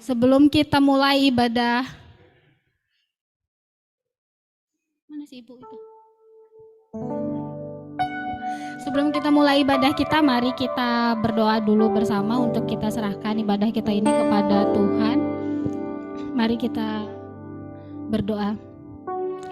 Sebelum kita mulai ibadah, mana sih ibu itu? Sebelum kita mulai ibadah kita, mari kita berdoa dulu bersama untuk kita serahkan ibadah kita ini kepada Tuhan. Mari kita berdoa.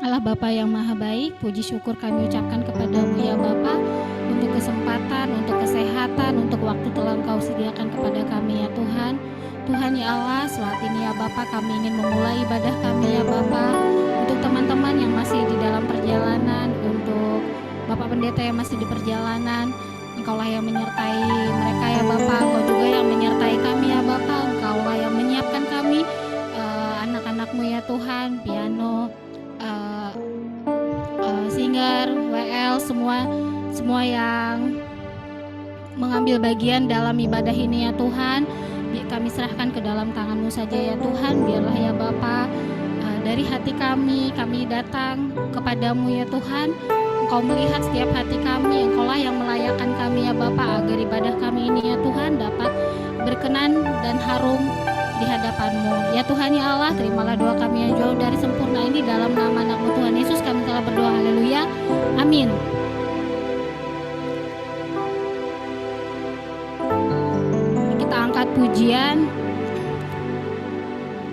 Allah Bapa yang Maha Baik, puji syukur kami ucapkan kepadamu ya Bapa, untuk kesempatan, untuk kesehatan, untuk waktu telah Engkau sediakan kepada kami ya Tuhan. Tuhan ya Allah, saat ini ya Bapa kami ingin memulai ibadah kami ya Bapa, untuk teman-teman yang masih di dalam perjalanan, untuk Bapak Pendeta yang masih di perjalanan, Engkaulah yang menyertai mereka ya Bapa, Engkau juga yang menyertai kami ya Bapa, Engkaulah yang menyiapkan kami, anak-anakmu ya Tuhan, piano, singer, WL, semua yang mengambil bagian dalam ibadah ini ya Tuhan, kami serahkan ke dalam tangan-Mu saja ya Tuhan. Biarlah ya Bapa, dari hati kami datang kepadamu ya Tuhan. Engkau melihat setiap hati kami, Engkaulah yang melayakkan kami ya Bapa, agar ibadah kami ini ya Tuhan dapat berkenan dan harum di hadapan-Mu. Ya Tuhan ya Allah, terimalah doa kami yang jauh dari sempurna ini, dalam nama anak-Mu Tuhan Yesus kami telah berdoa, haleluya, amin. Kita angkat pujian.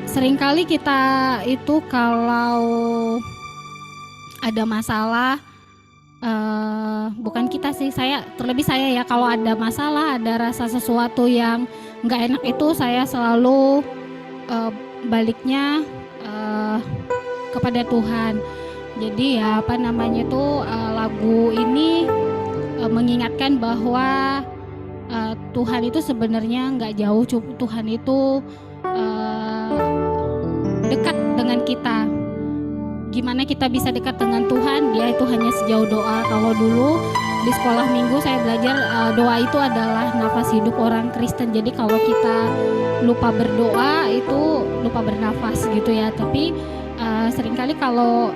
Seringkali kita itu kalau ada masalah, bukan kita sih, terlebih saya ya, kalau ada masalah, ada rasa sesuatu yang nggak enak itu saya selalu baliknya kepada Tuhan. Jadi ya lagu ini mengingatkan bahwa Tuhan itu sebenarnya nggak jauh, Tuhan itu dekat dengan kita. Gimana kita bisa dekat dengan Tuhan? Dia itu hanya sejauh doa. Kalau dulu di sekolah minggu saya belajar, doa itu adalah nafas hidup orang Kristen. Jadi kalau kita lupa berdoa itu lupa bernafas gitu ya. Tapi seringkali kalau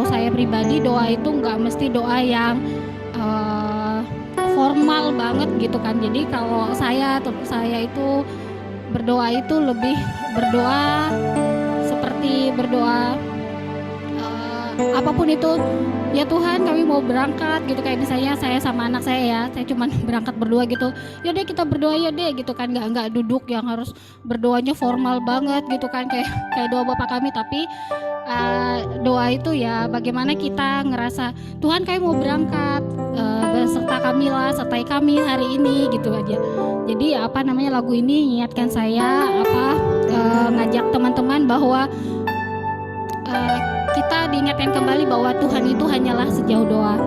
saya pribadi, doa itu nggak mesti doa yang formal banget gitu kan. Jadi kalau saya itu berdoa itu lebih berdoa seperti berdoa apapun itu, ya Tuhan kami mau berangkat gitu, kayak misalnya saya sama anak saya ya, saya cuma berangkat berdua gitu, ya deh kita berdoa ya deh gitu kan, nggak duduk yang harus berdoanya formal banget gitu kan, kayak doa Bapa kami. Tapi doa itu ya bagaimana kita ngerasa Tuhan kami mau berangkat, sertai kami hari ini gitu aja. Jadi lagu ini mengingatkan saya ngajak teman-teman bahwa kita diingatkan kembali bahwa Tuhan itu hanyalah sejauh doa.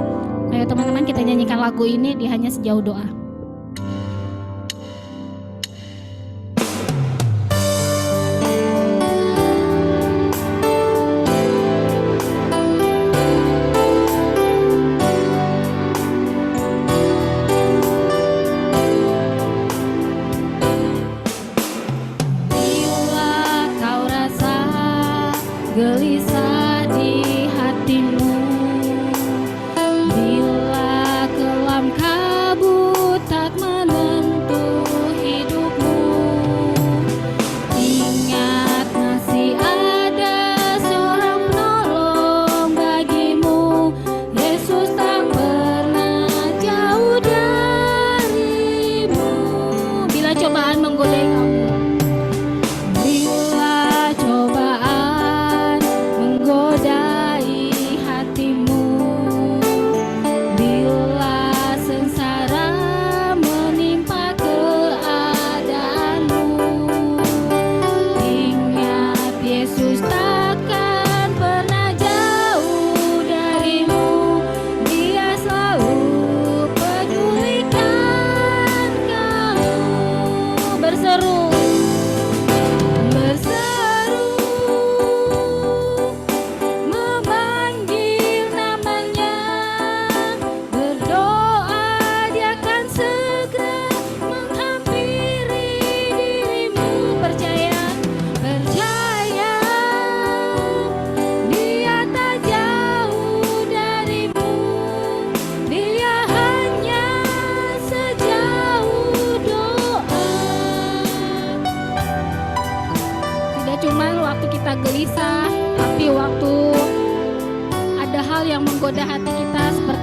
Ayo teman-teman, kita nyanyikan lagu ini, dia hanya sejauh doa. Bila kau rasa gelisah di hatimu, bila kelam kabut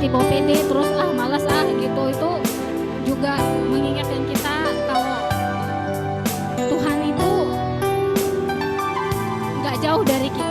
tiba pede terus malas gitu, itu juga mengingatkan kita kalau Tuhan itu nggak jauh dari kita.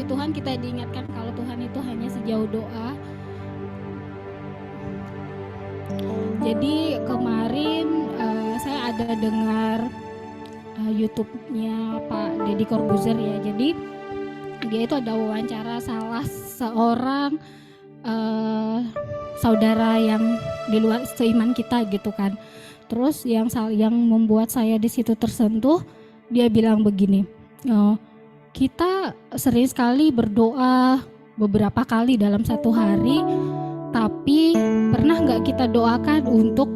Tuhan, kita diingatkan kalau Tuhan itu hanya sejauh doa. Jadi kemarin saya ada dengar YouTube-nya Pak Deddy Corbuzier ya. Jadi dia itu ada wawancara salah seorang saudara yang di luar seiman kita gitu kan. Terus yang membuat saya di situ tersentuh, dia bilang begini, kita sering sekali berdoa beberapa kali dalam satu hari, tapi pernah nggak kita doakan untuk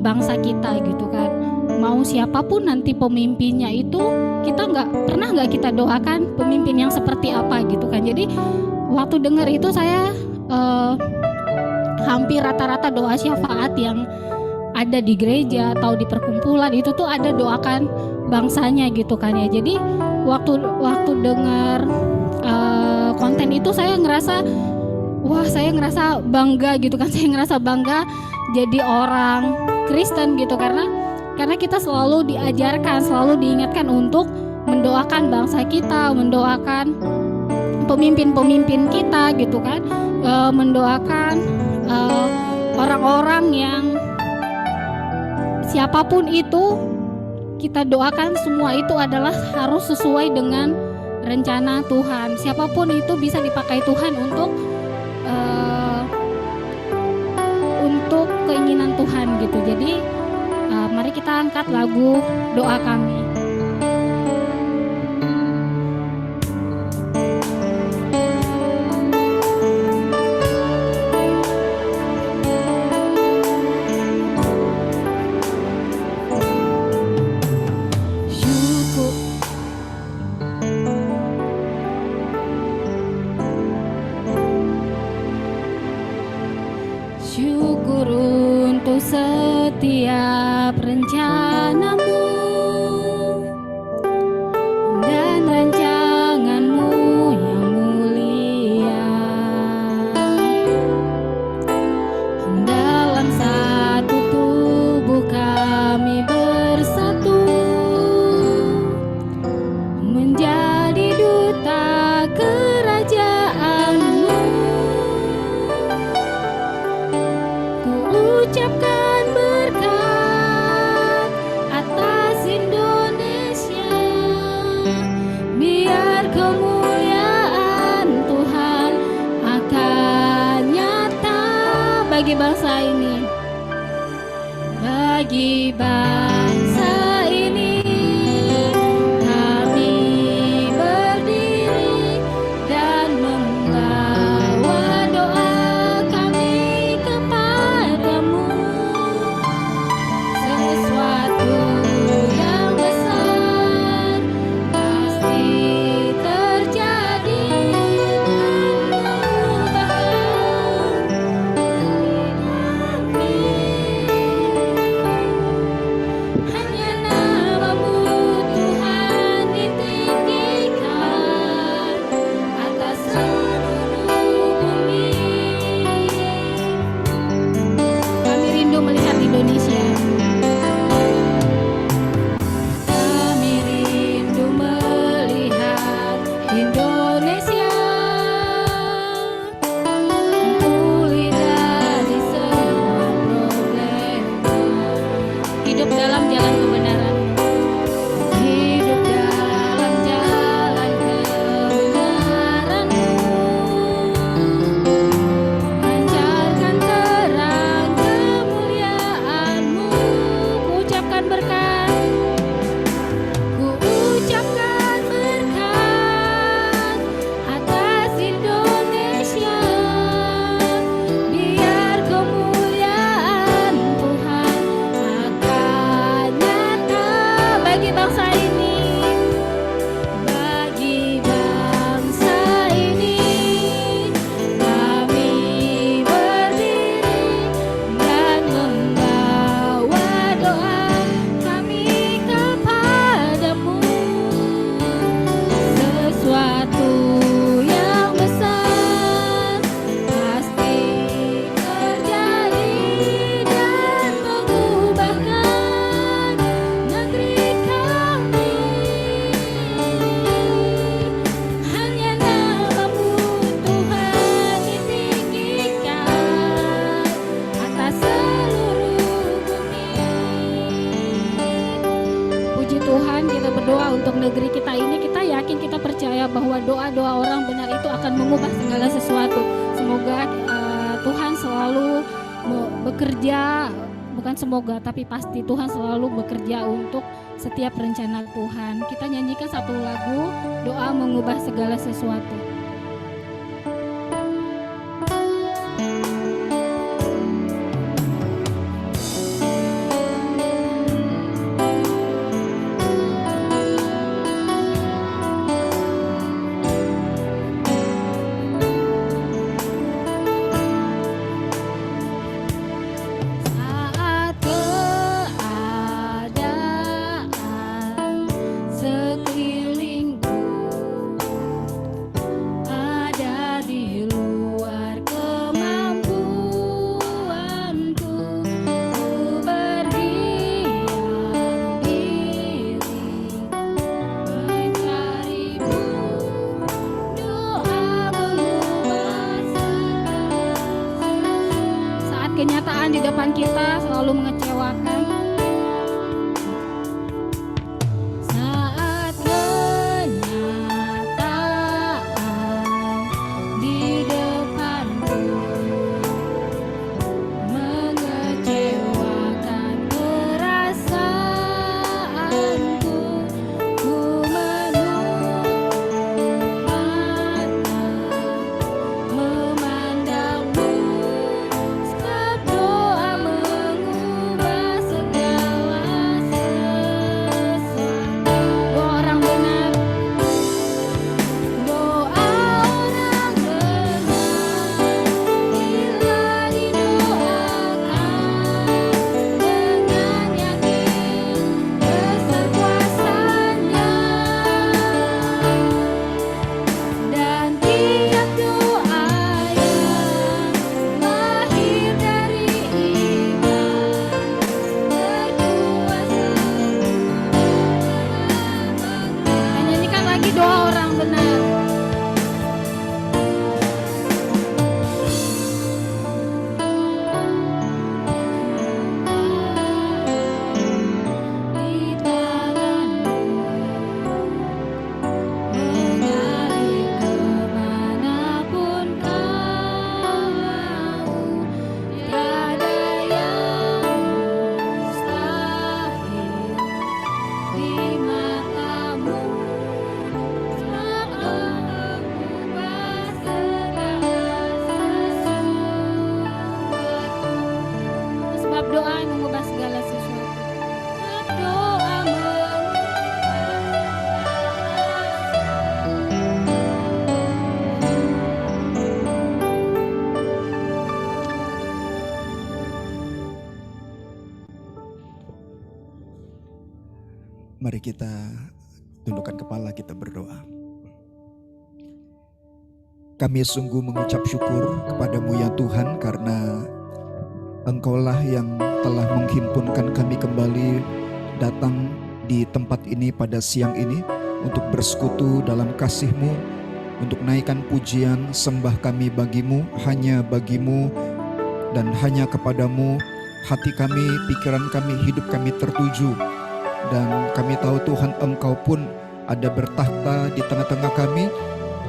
bangsa kita gitu kan? Mau siapapun nanti pemimpinnya itu, kita pernah nggak kita doakan pemimpin yang seperti apa gitu kan? Jadi waktu dengar itu saya hampir rata-rata doa syafaat yang ada di gereja atau di perkumpulan itu tuh ada doakan bangsanya gitu kan ya. Jadi waktu dengar konten itu saya ngerasa bangga gitu kan. Saya ngerasa bangga jadi orang Kristen gitu karena kita selalu diajarkan, selalu diingatkan untuk mendoakan bangsa kita, mendoakan pemimpin-pemimpin kita gitu kan, mendoakan orang-orang yang siapapun itu. Kita doakan semua itu adalah harus sesuai dengan rencana Tuhan. Siapapun itu bisa dipakai Tuhan untuk keinginan Tuhan gitu. Jadi mari kita angkat lagu doa kami. Syukur untuk setiap rencanamu dan rancanganmu yang mulia. Dalam satu tubuh kami bersatu menjadi duta kerajaanmu. Ucapkan berkat bagi bangsa ini. Kami berdiri dan membawa doa kami kepadamu. Sesuatu yang besar pasti terjadi dan mengubahkan kami. Hanya namamu Tuhan ditinggikan atas seluruh bumi. Kami rindu melihat Indonesia. Kami rindu melihat Indonesia pulih dari semua problema. Hidup dalam jalan kebenaran. Hidup dalam jalan kebenaran-Mu. Pancarkan terang kemuliaan-Mu. Ku ucapkan berkat. Ku ucapkan berkat atas Indonesia. Biar kemuliaan Tuhan akan nyata bagi bangsa ini. Bagi bangsa ini kami berdiri dan membawa doa kami kepadamu. Sesuatu yang besar pasti terjadi dan mengubahkan negeri kami. Hanya namamu Tuhan ditinggikan atas seluruh bumi. Puji Tuhan, kita berdoa untuk negeri kita ini. Kita yakin, kita percaya bahwa doa-doa orang benar itu akan mengubah segala sesuatu. Semoga Tuhan selalu bekerja, bukan semoga tapi pasti Tuhan selalu bekerja untuk setiap rencana Tuhan. Kita nyanyikan satu lagu, doa mengubah segala sesuatu. Saat keadaan sekelilingku Mari kita tundukkan kepala, kita berdoa. Kami sungguh mengucap syukur kepadamu ya Tuhan, karena Engkaulah yang telah menghimpunkan kami kembali datang di tempat ini pada siang ini untuk bersekutu dalam kasih-Mu, untuk naikkan pujian sembah kami bagimu, hanya bagimu dan hanya kepadamu hati kami, pikiran kami, hidup kami tertuju. Dan kami tahu Tuhan, Engkau pun ada bertakhta di tengah-tengah kami.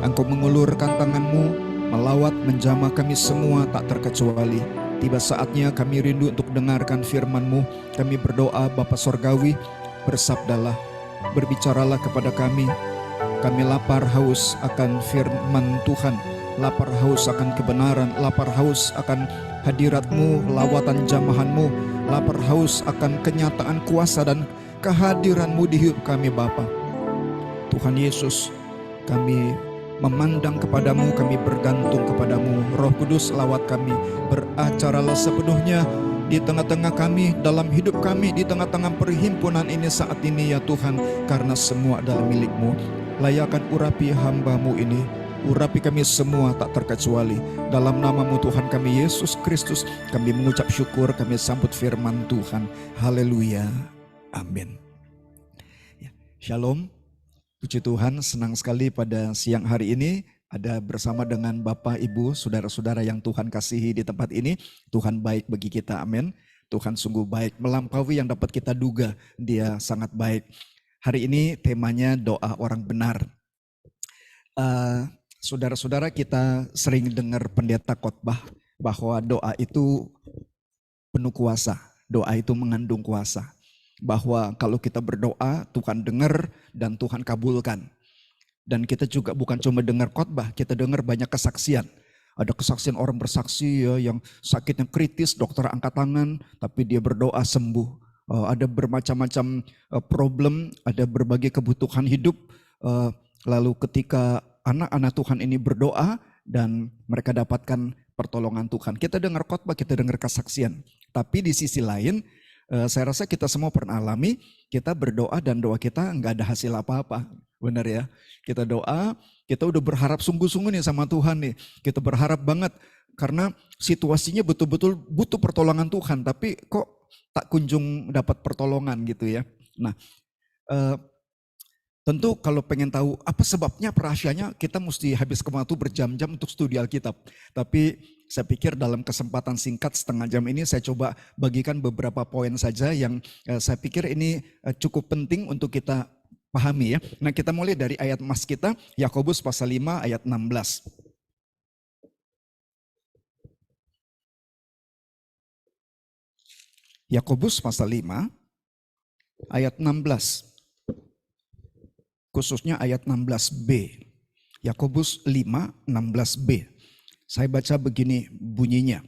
Engkau mengulurkan tangan-Mu, melawat, menjamah kami semua tak terkecuali. Tiba saatnya kami rindu untuk dengarkan firman-Mu. Kami berdoa Bapa Sorgawi, bersabdalah, berbicaralah kepada kami. Kami lapar haus akan firman Tuhan, lapar haus akan kebenaran, lapar haus akan hadirat-Mu, lawatan jamahan-Mu, lapar haus akan kenyataan kuasa dan kehadiran-Mu di hidup kami Bapa. Tuhan Yesus, kami memandang kepadamu, kami bergantung kepadamu. Roh Kudus lawat kami, beracaralah sepenuhnya di tengah-tengah kami, dalam hidup kami, di tengah-tengah perhimpunan ini saat ini ya Tuhan, karena semua adalah milik-Mu. Layakan urapi hamba-Mu ini, urapi kami semua tak terkecuali. Dalam nama-Mu Tuhan kami Yesus Kristus, kami mengucap syukur, kami sambut firman Tuhan. Haleluya, amin. Shalom. Puji Tuhan, senang sekali pada siang hari ini ada bersama dengan Bapak, Ibu, saudara-saudara yang Tuhan kasihi di tempat ini. Tuhan baik bagi kita, amin. Tuhan sungguh baik, melampaui yang dapat kita duga, Dia sangat baik. Hari ini temanya doa orang benar. Saudara-saudara, kita sering dengar pendeta khotbah bahwa doa itu penuh kuasa, doa itu mengandung kuasa. Bahwa kalau kita berdoa, Tuhan dengar dan Tuhan kabulkan. Dan kita juga bukan cuma dengar khotbah, kita dengar banyak kesaksian. Ada kesaksian orang bersaksi ya, yang sakitnya kritis, dokter angkat tangan, tapi dia berdoa sembuh. Ada bermacam-macam problem, ada berbagai kebutuhan hidup. Lalu ketika anak-anak Tuhan ini berdoa dan mereka dapatkan pertolongan Tuhan. Kita dengar khotbah, kita dengar kesaksian. Tapi di sisi lain, saya rasa kita semua pernah alami, kita berdoa dan doa kita nggak ada hasil apa-apa. Benar ya, kita doa, kita udah berharap sungguh-sungguh nih sama Tuhan nih. Kita berharap banget karena situasinya betul-betul butuh pertolongan Tuhan, tapi kok tak kunjung dapat pertolongan gitu ya. Nah, tentu kalau pengen tahu apa sebabnya, rahasianya, kita mesti habis waktu berjam-jam untuk studi Alkitab. Tapi saya pikir dalam kesempatan singkat setengah jam ini saya coba bagikan beberapa poin saja yang saya pikir ini cukup penting untuk kita pahami ya. Nah, kita mulai dari ayat mas kita, Yakobus pasal 5 ayat 16. Yakobus pasal 5 ayat 16. Khususnya ayat 16b. Yakobus 5 16b. Saya baca begini bunyinya.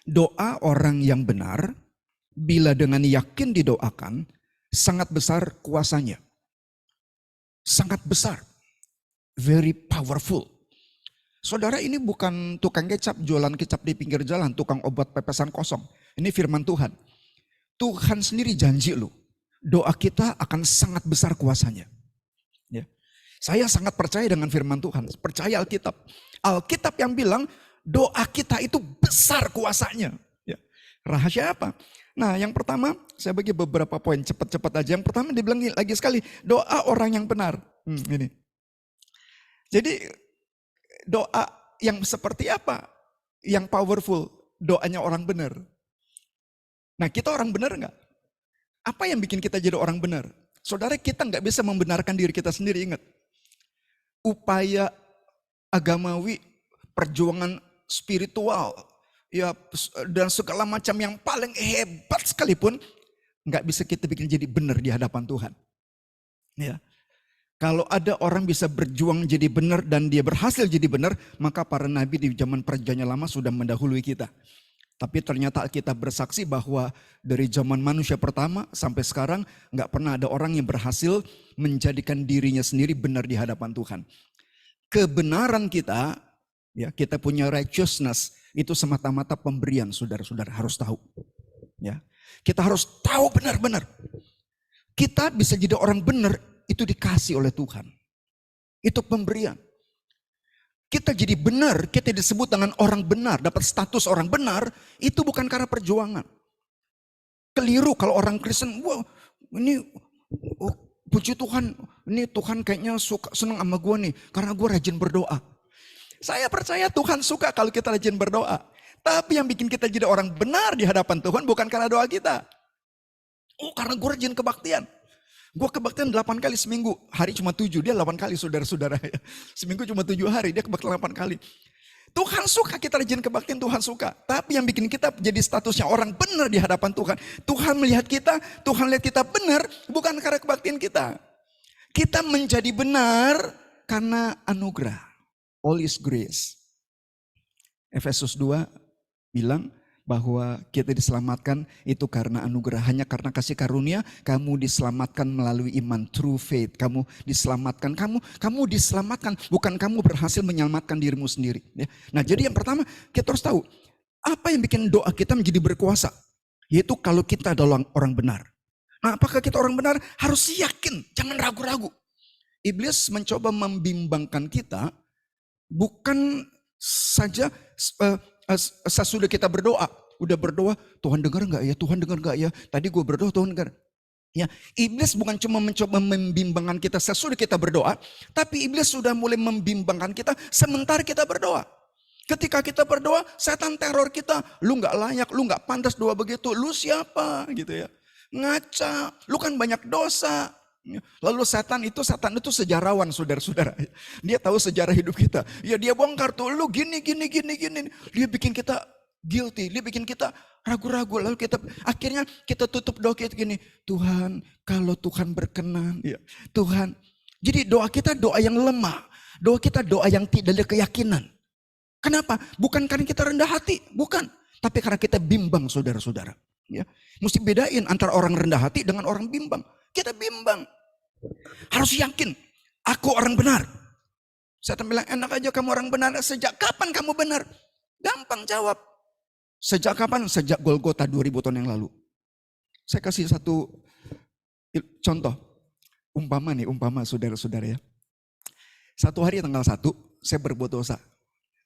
Doa orang yang benar, bila dengan yakin didoakan, sangat besar kuasanya. Sangat besar. Very powerful. Saudara, ini bukan tukang kecap, jualan kecap di pinggir jalan, tukang obat pepesan kosong. Ini firman Tuhan. Tuhan sendiri janji loh, doa kita akan sangat besar kuasanya. Ya. Saya sangat percaya dengan firman Tuhan, percaya Alkitab. Alkitab yang bilang doa kita itu besar kuasanya. Ya. Rahasia apa? Nah, yang pertama saya bagi beberapa poin cepat-cepat aja. Yang pertama dibilang lagi sekali, doa orang yang benar. Ini. Jadi doa yang seperti apa? Yang powerful, doanya orang benar. Nah, kita orang benar enggak? Apa yang bikin kita jadi orang benar? Saudara, kita nggak bisa membenarkan diri kita sendiri, ingat. Upaya agamawi, perjuangan spiritual, ya dan segala macam yang paling hebat sekalipun, nggak bisa kita bikin jadi benar di hadapan Tuhan. Ya. Kalau ada orang bisa berjuang jadi benar dan dia berhasil jadi benar, maka para nabi di zaman perjanjian lama sudah mendahului kita. Tapi ternyata kita bersaksi bahwa dari zaman manusia pertama sampai sekarang nggak pernah ada orang yang berhasil menjadikan dirinya sendiri benar di hadapan Tuhan. Kebenaran kita, ya kita punya righteousness, itu semata-mata pemberian, saudara-saudara harus tahu. Ya, kita harus tahu benar-benar. Kita bisa jadi orang benar itu dikasih oleh Tuhan. Itu pemberian. Kita jadi benar, kita disebut dengan orang benar, dapat status orang benar, itu bukan karena perjuangan. Keliru kalau orang Kristen, wah ini puji Tuhan, ini Tuhan kayaknya senang sama gue nih, karena gue rajin berdoa. Saya percaya Tuhan suka kalau kita rajin berdoa. Tapi yang bikin kita jadi orang benar di hadapan Tuhan bukan karena doa kita. Oh karena gue rajin kebaktian. Gue kebaktian 8 kali seminggu, hari cuma 7, dia 8 kali saudara-saudara. Seminggu cuma 7 hari, dia kebaktian 8 kali. Tuhan suka kita rajin kebaktian, Tuhan suka. Tapi yang bikin kita jadi statusnya orang benar di hadapan Tuhan. Tuhan melihat kita, Tuhan lihat kita benar, bukan karena kebaktian kita. Kita menjadi benar karena anugerah. All is grace. Efesus 2 bilang bahwa kita diselamatkan itu karena anugerah. Hanya karena kasih karunia kamu diselamatkan melalui iman, true faith. Kamu diselamatkan, kamu diselamatkan, bukan kamu berhasil menyelamatkan dirimu sendiri. Ya. Nah jadi yang pertama kita harus tahu apa yang bikin doa kita menjadi berkuasa. Yaitu kalau kita adalah orang benar. Nah apakah kita orang benar? Harus yakin, jangan ragu-ragu. Iblis mencoba membimbangkan kita bukan saja sesudah kita berdoa, udah berdoa, Tuhan dengar nggak ya? Tuhan dengar nggak ya? Tadi gue berdoa, Tuhan dengar. Ya, iblis bukan cuma mencoba membimbangkan kita sesudah kita berdoa, tapi iblis sudah mulai membimbangkan kita sementara kita berdoa. Ketika kita berdoa, setan teror kita, lu nggak layak, lu nggak pantas doa begitu, lu siapa gitu ya? Ngaca, lu kan banyak dosa. Lalu setan itu sejarawan saudara-saudara. Dia tahu sejarah hidup kita. Ya dia bongkar tuh lu gini. Dia bikin kita guilty, dia bikin kita ragu-ragu. Lalu akhirnya kita tutup doa kita gini. Tuhan, kalau Tuhan berkenan, ya Tuhan. Jadi doa kita doa yang lemah. Doa kita doa yang tidak ada keyakinan. Kenapa? Bukan karena kita rendah hati, bukan. Tapi karena kita bimbang saudara-saudara. Ya, mesti bedain antara orang rendah hati dengan orang bimbang. Kita bimbang. Harus yakin, aku orang benar. Saya bilang, enak aja kamu orang benar. Sejak kapan kamu benar? Gampang jawab. Sejak kapan? Sejak Golgota 2000 tahun yang lalu. Saya kasih satu contoh. Umpama saudara-saudara ya. Satu hari tanggal 1, saya berbuat dosa.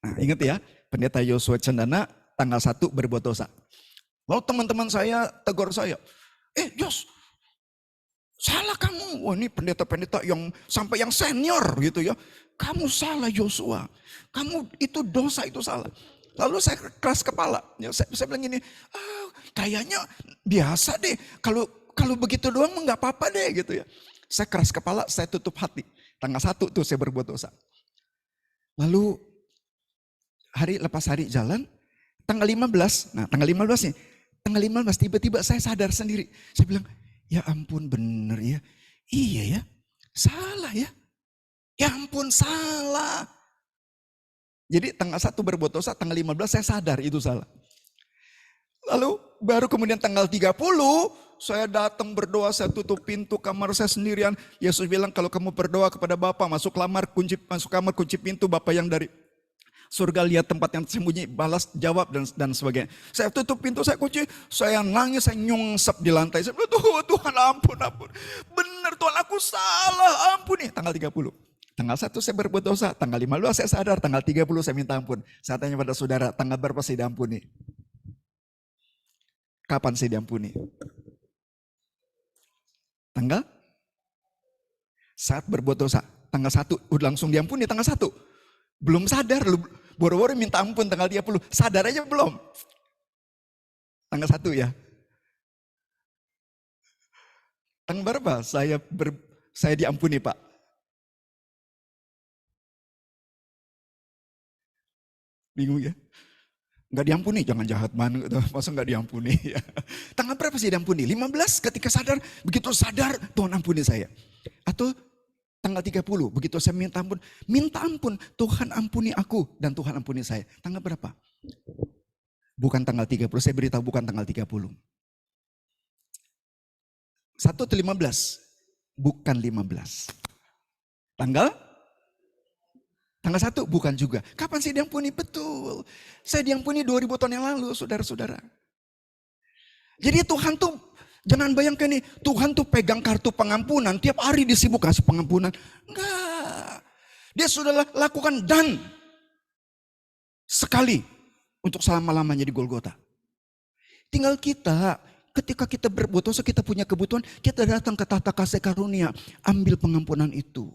Nah ingat ya, Pendeta Yosua Cendana tanggal 1 berbuat dosa. Lalu teman-teman saya tegur saya. Yos, salah kamu. Wah ini pendeta-pendeta yang sampai yang senior gitu ya. Kamu salah Yosua. Kamu itu dosa, itu salah. Lalu saya keras kepala. Ya, saya bilang gini, kayaknya biasa deh. Kalau begitu doang nggak apa-apa deh gitu ya. Saya keras kepala, saya tutup hati. Tanggal 1 tuh saya berbuat dosa. Lalu lepas hari jalan, tanggal 15. Nah tanggal 15 nih. Tanggal 15 tiba-tiba saya sadar sendiri. Saya bilang, ya ampun bener ya. Iya ya, salah ya. Ya ampun salah. Jadi tanggal 1 berbuat dosa, tanggal 15 saya sadar itu salah. Lalu baru kemudian tanggal 30 saya datang berdoa, saya tutup pintu kamar saya sendirian. Yesus bilang kalau kamu berdoa kepada Bapa, masuk kamar kunci pintu, Bapa yang dari surga lihat tempat yang tersembunyi, balas jawab dan sebagainya. Saya tutup pintu, saya kunci, saya nangis, saya nyungsep di lantai. Saya bilang, Tuhan ampun. Benar Tuhan aku salah, ampuni. Tanggal 30. Tanggal 1 saya berbuat dosa, tanggal 15 saya sadar, tanggal 30 saya minta ampun. Saya tanya pada saudara, tanggal berapa saya diampuni? Kapan saya diampuni? Tanggal? Saat berbuat dosa, tanggal 1, udah langsung diampuni tanggal 1. Belum sadar, lu boro-boro minta ampun tanggal 30. Sadar aja belum? Tanggal 1 ya. Tanggal berapa saya diampuni Pak? Bingung ya? Nggak diampuni, jangan jahat banget. Masa nggak diampuni ya? Tanggal berapa sih diampuni? 15 ketika sadar, begitu sadar Tuhan ampuni saya. Atau tanggal 30, begitu saya minta ampun, Tuhan ampuni aku dan Tuhan ampuni saya. Tanggal berapa? Bukan tanggal 30, saya beritahu bukan tanggal 30. 1 atau 15? Bukan 15. Tanggal 1 bukan juga. Kapan saya diampuni? Betul. Saya diampuni 2000 tahun yang lalu, saudara-saudara. Jadi Tuhan tuh Jangan bayangkan nih, Tuhan tuh pegang kartu pengampunan, tiap hari disibuk kasih pengampunan. Enggak. Dia sudah lakukan dan sekali untuk selama-lamanya di Golgota. Tinggal kita, ketika kita berbuat dosa, kita punya kebutuhan, kita datang ke tahta kasih karunia, ambil pengampunan itu.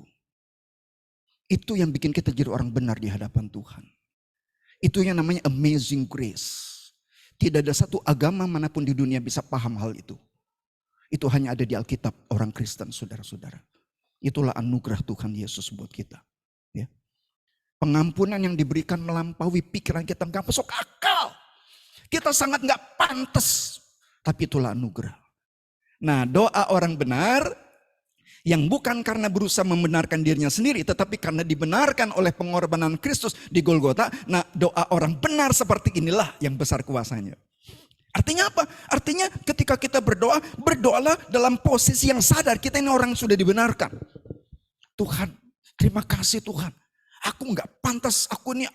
Itu yang bikin kita jadi orang benar di hadapan Tuhan. Itu yang namanya amazing grace. Tidak ada satu agama manapun di dunia bisa paham hal itu. Itu hanya ada di Alkitab orang Kristen, saudara-saudara. Itulah anugerah Tuhan Yesus buat kita. Ya. Pengampunan yang diberikan melampaui pikiran kita, nggak masuk akal. Kita sangat nggak pantas. Tapi itulah anugerah. Nah, doa orang benar yang bukan karena berusaha membenarkan dirinya sendiri, tetapi karena dibenarkan oleh pengorbanan Kristus di Golgota. Nah, doa orang benar seperti inilah yang besar kuasanya. Artinya apa? Artinya ketika kita berdoa, berdoalah dalam posisi yang sadar kita ini orang yang sudah dibenarkan. Tuhan, terima kasih Tuhan. Aku nggak pantas, aku ini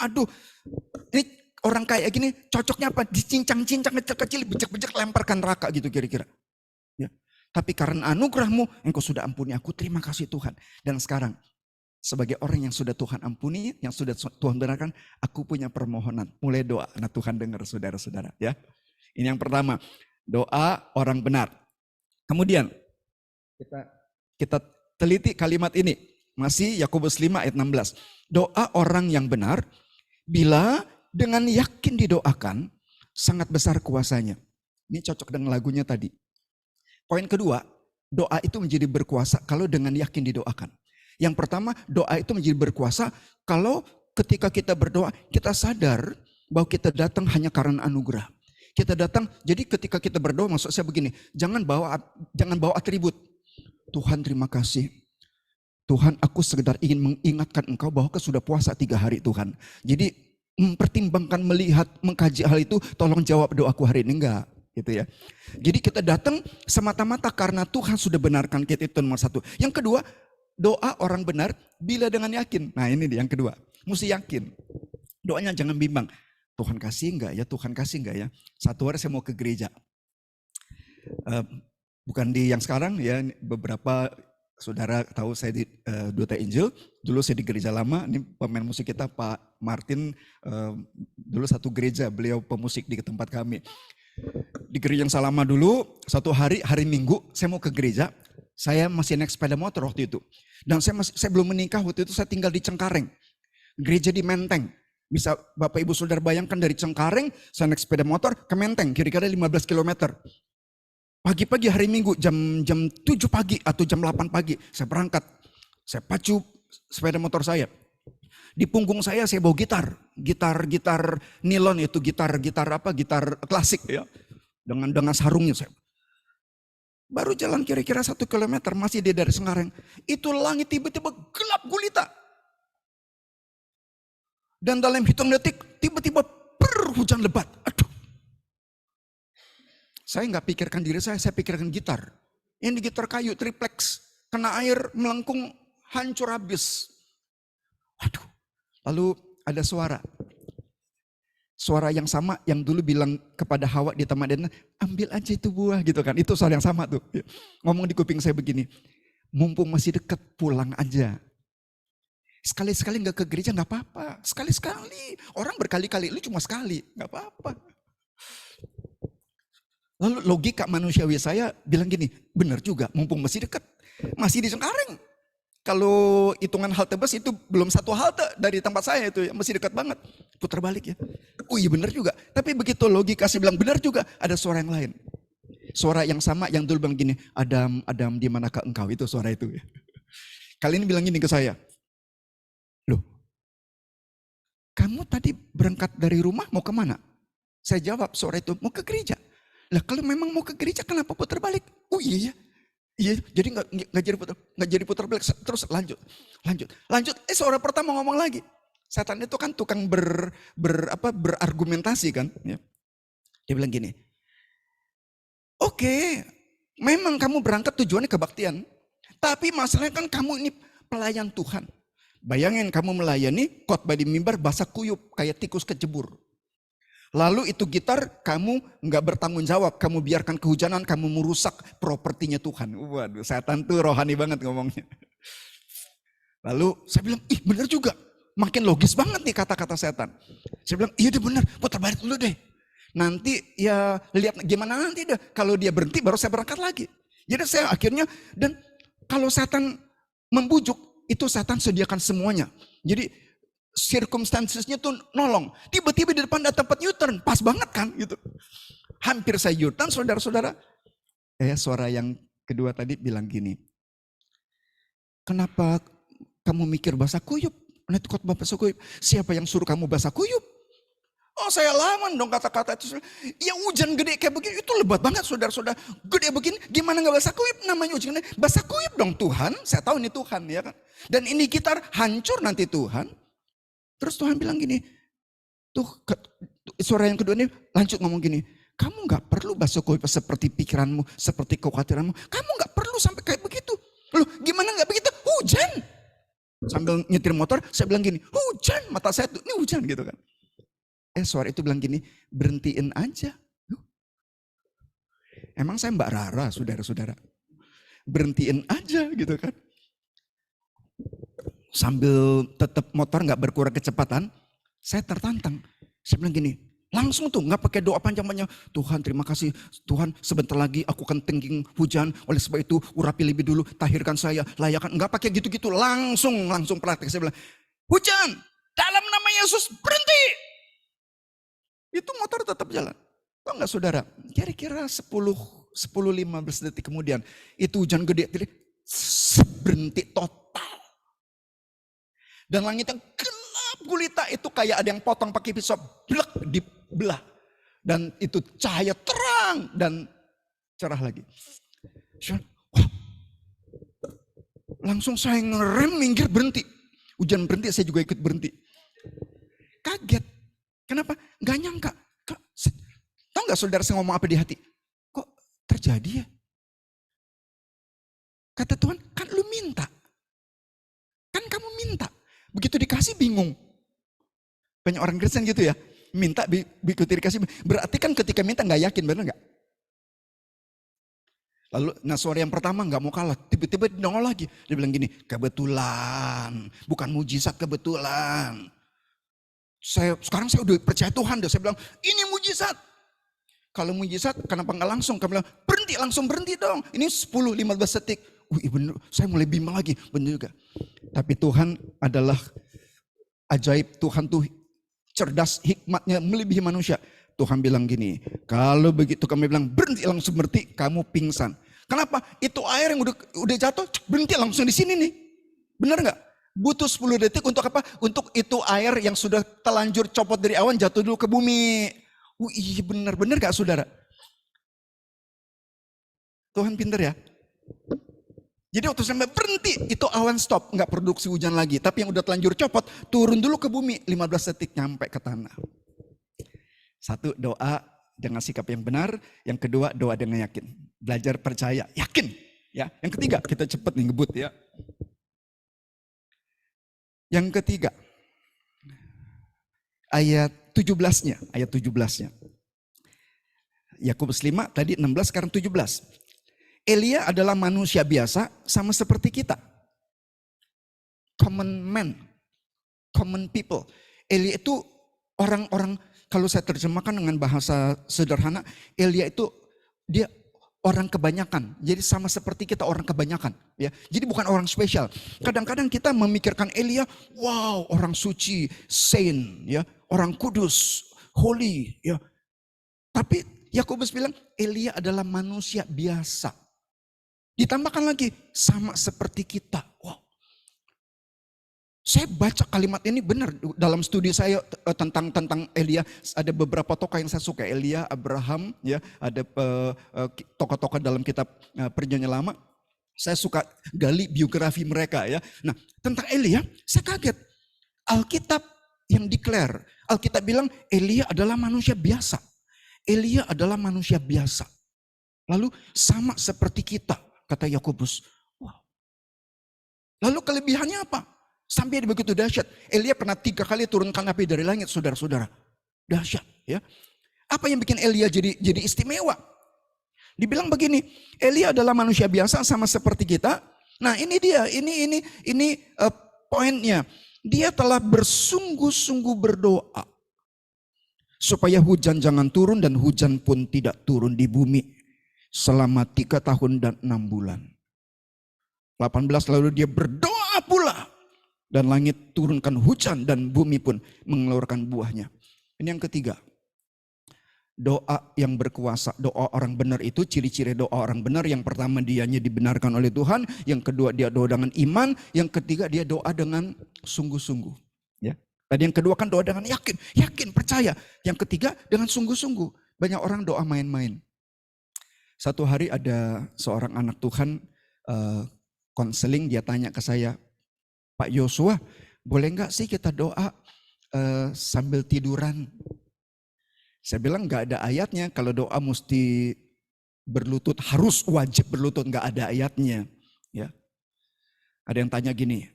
ini orang kayak gini cocoknya apa? Dicincang-cincang kecil-kecil, bejek-bejek lemparkan neraka gitu kira-kira. Ya. Tapi karena anugerahmu, engkau sudah ampuni aku, terima kasih Tuhan. Dan sekarang, sebagai orang yang sudah Tuhan ampuni, yang sudah Tuhan benarkan, aku punya permohonan. Mulai doa, nah Tuhan dengar saudara-saudara ya. Ini yang pertama, doa orang benar. Kemudian kita teliti kalimat ini, masih Yakobus 5 ayat 16. Doa orang yang benar, bila dengan yakin didoakan, sangat besar kuasanya. Ini cocok dengan lagunya tadi. Poin kedua, doa itu menjadi berkuasa kalau dengan yakin didoakan. Yang pertama, doa itu menjadi berkuasa kalau ketika kita berdoa, kita sadar bahwa kita datang hanya karena anugerah. Kita datang, jadi ketika kita berdoa, maksud saya begini, jangan bawa atribut. Tuhan terima kasih. Tuhan, aku sekedar ingin mengingatkan engkau bahwa kau sudah puasa 3 hari Tuhan. Jadi mempertimbangkan, melihat, mengkaji hal itu, tolong jawab doaku hari ini, enggak. Gitu ya. Jadi kita datang semata-mata karena Tuhan sudah benarkan kita, itu nomor 1. Yang kedua, doa orang benar bila dengan yakin. Nah ini yang kedua, mesti yakin. Doanya jangan bimbang. Tuhan kasih enggak ya, Tuhan kasih enggak ya. Satu hari saya mau ke gereja. Bukan di yang sekarang ya, beberapa saudara tahu saya di Duta Injil. Dulu saya di gereja lama, ini pemain musik kita Pak Martin, dulu satu gereja, beliau pemusik di tempat kami. Di gereja yang lama dulu, satu hari Minggu saya mau ke gereja, saya masih naik sepeda motor waktu itu. Dan saya belum menikah waktu itu, saya tinggal di Cengkareng. Gereja di Menteng. Bisa Bapak Ibu Saudara bayangkan dari Cengkareng, saya naik sepeda motor ke Menteng, kira-kira 15 km. Pagi-pagi hari Minggu jam 7 pagi atau jam 8 pagi saya berangkat. Saya pacu sepeda motor saya. Di punggung saya bawa gitar nilon, itu gitar klasik ya. Dengan sarungnya saya. Baru jalan kira-kira 1 kilometer, masih dia dari Cengkareng. Itu langit tiba-tiba gelap gulita. Dan dalam hitung detik tiba-tiba hujan lebat. Aduh. Saya nggak pikirkan diri saya pikirkan gitar. Ini gitar kayu triplex, kena air melengkung, hancur habis. Waduh. Lalu ada suara yang sama yang dulu bilang kepada Hawa di Taman Eden, ambil aja itu buah gitu kan. Itu suara yang sama tuh. Ngomong di kuping saya begini, mumpung masih dekat pulang aja. Sekali-sekali nggak ke gereja nggak apa-apa. Sekali-sekali. Orang berkali-kali, lu cuma sekali. Nggak apa-apa. Lalu logika manusiawi saya bilang gini, benar juga, mumpung masih dekat. Masih di Cengkareng. Kalau hitungan halte bus itu belum 1 halte dari tempat saya itu, masih dekat banget. Putar balik ya. Oh iya benar juga. Tapi begitu logika saya bilang benar juga, ada suara yang lain. Suara yang sama yang dulu bilang gini, Adam, Adam di manakah engkau? Itu suara itu ya. Kali ini bilang gini ke saya. Loh, kamu tadi berangkat dari rumah mau kemana? Saya jawab suara itu, mau ke gereja. Lah kalau memang mau ke gereja kenapa putar balik? Oh iya ya. Iya, jadi nggak jadi putar balik, terus lanjut. Suara pertama ngomong lagi. Setan itu kan tukang berargumentasi kan. Ya. Dia bilang gini, oke, memang kamu berangkat tujuannya kebaktian, tapi masalahnya kan kamu ini pelayan Tuhan. Bayangin kamu melayani khotbah di mimbar basah kuyup kayak tikus kecebur. Lalu itu gitar kamu nggak bertanggung jawab, kamu biarkan kehujanan, kamu merusak propertinya Tuhan. Waduh, setan tuh rohani banget ngomongnya. Lalu saya bilang, ih bener juga. Makin logis banget nih kata-kata setan. Saya bilang, iya deh bener, putar balik dulu deh. Nanti ya lihat gimana nanti deh. Kalau dia berhenti baru saya berangkat lagi. Jadi saya akhirnya, dan kalau setan membujuk, itu setan sediakan semuanya. Jadi circumstancesnya tuh nolong. Tiba-tiba di depan ada tempat U-turn, pas banget kan gitu. Hampir saya U-turn, saudara-saudara. Suara yang kedua tadi bilang gini, kenapa kamu mikir bahasa kuyup? Nanti khotbah bahasa kuyup. Siapa yang suruh kamu bahasa kuyup? Oh saya lawan dong kata-kata itu. Ya hujan gede kayak begini, itu lebat banget saudara-saudara. Gede begini, gimana gak bahasa kuyup? Namanya hujan gede. Bahasa kuyup dong Tuhan, saya tahu ini Tuhan ya kan. Dan ini gitar hancur nanti Tuhan. Terus Tuhan bilang gini, suara yang kedua ini lanjut ngomong gini. Kamu gak perlu bahasa kuyup seperti pikiranmu, seperti kekhawatiranmu. Kamu gak perlu sampai kayak begitu. Loh gimana gak begitu? Hujan. Sambil nyetir motor, saya bilang gini, hujan, mata saya tuh, ini hujan gitu kan. Suara itu bilang gini, berhentiin aja. Emang saya Mbak Rara, saudara-saudara. Berhentiin aja gitu kan. Sambil tetap motor gak berkurang kecepatan, saya tertantang. Saya bilang gini, langsung tuh gak pakai doa panjang-panjang. Tuhan terima kasih, Tuhan sebentar lagi aku akan tinggi hujan. Oleh sebab itu urapi lebih dulu, tahirkan saya, layakan. Gak pakai gitu-gitu, langsung praktek. Saya bilang, hujan, dalam nama Yesus berhenti. Itu motor tetap jalan. Tahu gak saudara, kira-kira 10-15 detik kemudian, itu hujan gede, berhenti total. Dan langit yang gelap gulita itu kayak ada yang potong pakai pisau, blek dibelah. Dan itu cahaya terang dan cerah lagi. Wah. Langsung saya ngerem, minggir, berhenti. Hujan berhenti, saya juga ikut berhenti. Kaget. Kenapa? Gak nyangka. Tahu gak saudara saya ngomong apa di hati? Kok terjadi ya? Kata Tuhan, kan lu minta. Kan kamu minta. Begitu dikasih bingung. Banyak orang Kristen gitu ya. Minta, begitu dikasih. Berarti kan ketika minta gak yakin, benar gak? Lalu suara yang pertama gak mau kalah. Tiba-tiba nongol lagi. Dia bilang gini, kebetulan. Bukan mujizat, kebetulan. Sekarang saya udah percaya Tuhan. Saya bilang, ini mujizat. Kalau mujizat, kenapa gak langsung? Kamu bilang, berhenti, langsung berhenti dong. Ini 10-15 detik. Wih bener, saya mulai bimbang lagi. Bener juga. Tapi Tuhan adalah ajaib. Tuhan tuh cerdas, hikmatnya melebihi manusia. Tuhan bilang gini, kalau begitu kami bilang berhenti, langsung berhenti, kamu pingsan. Kenapa? Itu air yang udah jatuh, berhenti langsung di sini nih. Bener gak? Butuh 10 detik untuk apa? Untuk itu air yang sudah telanjur copot dari awan jatuh dulu ke bumi. Iya bener gak saudara? Tuhan pinter ya. Jadi waktu sampai berhenti, itu awan stop, nggak produksi hujan lagi. Tapi yang udah telanjur copot, turun dulu ke bumi, 15 detik nyampe ke tanah. Satu, doa dengan sikap yang benar. Yang kedua, doa dengan yakin. Belajar percaya, yakin. Ya. Yang ketiga, kita cepet nih ngebut ya. Yang ketiga, ayat 17-nya. Yakobus 5, tadi 16, sekarang 17. Elia adalah manusia biasa sama seperti kita. Common man, common people. Elia itu orang-orang, kalau saya terjemahkan dengan bahasa sederhana, Elia itu dia orang kebanyakan. Jadi sama seperti kita orang kebanyakan. Ya. Jadi bukan orang spesial. Kadang-kadang kita memikirkan Elia, wow orang suci, saint, ya, orang kudus, holy. Ya. Tapi Yakobus bilang Elia adalah manusia biasa. Ditambahkan lagi, sama seperti kita. Wow. Saya baca kalimat ini benar dalam studi saya tentang Elia. Ada beberapa tokoh yang saya suka, Elia, Abraham, ya, ada tokoh-tokoh dalam kitab Perjanjian Lama. Saya suka gali biografi mereka ya. Nah, tentang Elia, saya kaget. Alkitab yang declare, Alkitab bilang Elia adalah manusia biasa. Elia adalah manusia biasa. Lalu sama seperti kita. Kata Yakobus, wow. Lalu kelebihannya apa? Sampai begitu dahsyat. Elia pernah 3 kali turunkan api dari langit, saudara-saudara. Dahsyat. Ya. Apa yang bikin Elia jadi istimewa? Dibilang begini, Elia adalah manusia biasa sama seperti kita. Nah, ini dia, ini poinnya. Dia telah bersungguh-sungguh berdoa supaya hujan jangan turun dan hujan pun tidak turun di bumi selama 3 tahun dan 6 bulan. 18 lalu dia berdoa pula dan langit turunkan hujan dan bumi pun mengeluarkan buahnya. Ini yang ketiga. Doa yang berkuasa, doa orang benar itu ciri-ciri doa orang benar. Yang pertama dianya dibenarkan oleh Tuhan, yang kedua dia doa dengan iman, yang ketiga dia doa dengan sungguh-sungguh. Ya. Tadi yang kedua kan doa dengan yakin, percaya. Yang ketiga dengan sungguh-sungguh. Banyak orang doa main-main. Satu hari ada seorang anak Tuhan konseling, dia tanya ke saya, Pak Yosua, boleh nggak sih kita doa sambil tiduran? Saya bilang nggak ada ayatnya, kalau doa mesti berlutut, harus wajib berlutut, nggak ada ayatnya. Ya. Ada yang tanya gini,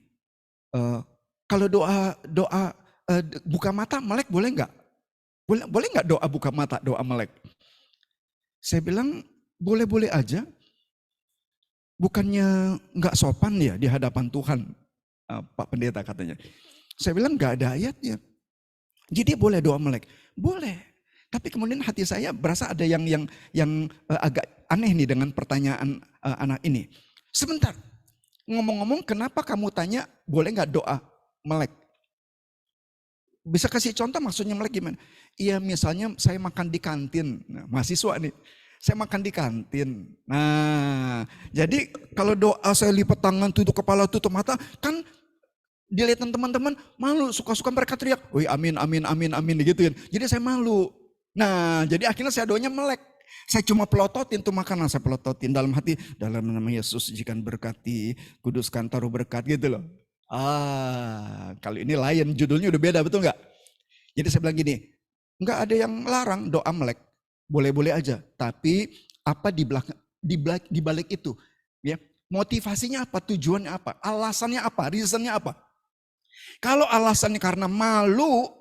kalau doa buka mata melek boleh nggak? Boleh nggak doa buka mata, doa melek? Saya bilang boleh-boleh aja. Bukannya nggak sopan ya di hadapan Tuhan, Pak Pendeta katanya. Saya bilang nggak ada ayatnya. Jadi boleh doa melek, boleh. Tapi kemudian hati saya berasa ada yang agak aneh nih dengan pertanyaan anak ini. Sebentar, ngomong-ngomong kenapa kamu tanya boleh nggak doa melek? Bisa kasih contoh maksudnya melek gimana? Iya misalnya saya makan di kantin, nah, mahasiswa nih. Saya makan di kantin. Nah, jadi kalau doa saya lipat tangan, tutup kepala, tutup mata, kan dilihatin teman-teman malu, suka-suka mereka teriak, "Woi, amin, amin, amin, amin," gituin. Jadi saya malu. Nah, jadi akhirnya saya doanya melek. Saya cuma pelototin tuh makanan, saya pelototin dalam hati, dalam nama Yesus jika berkati, kuduskan taruh berkat gitu loh. Kalau ini lain, judulnya udah beda, betul nggak? Jadi saya bilang gini, nggak ada yang larang doa melek, boleh-boleh aja. Tapi apa di balik itu? Ya, motivasinya apa? Tujuannya apa? Alasannya apa? Reasonnya apa? Kalau alasannya karena malu,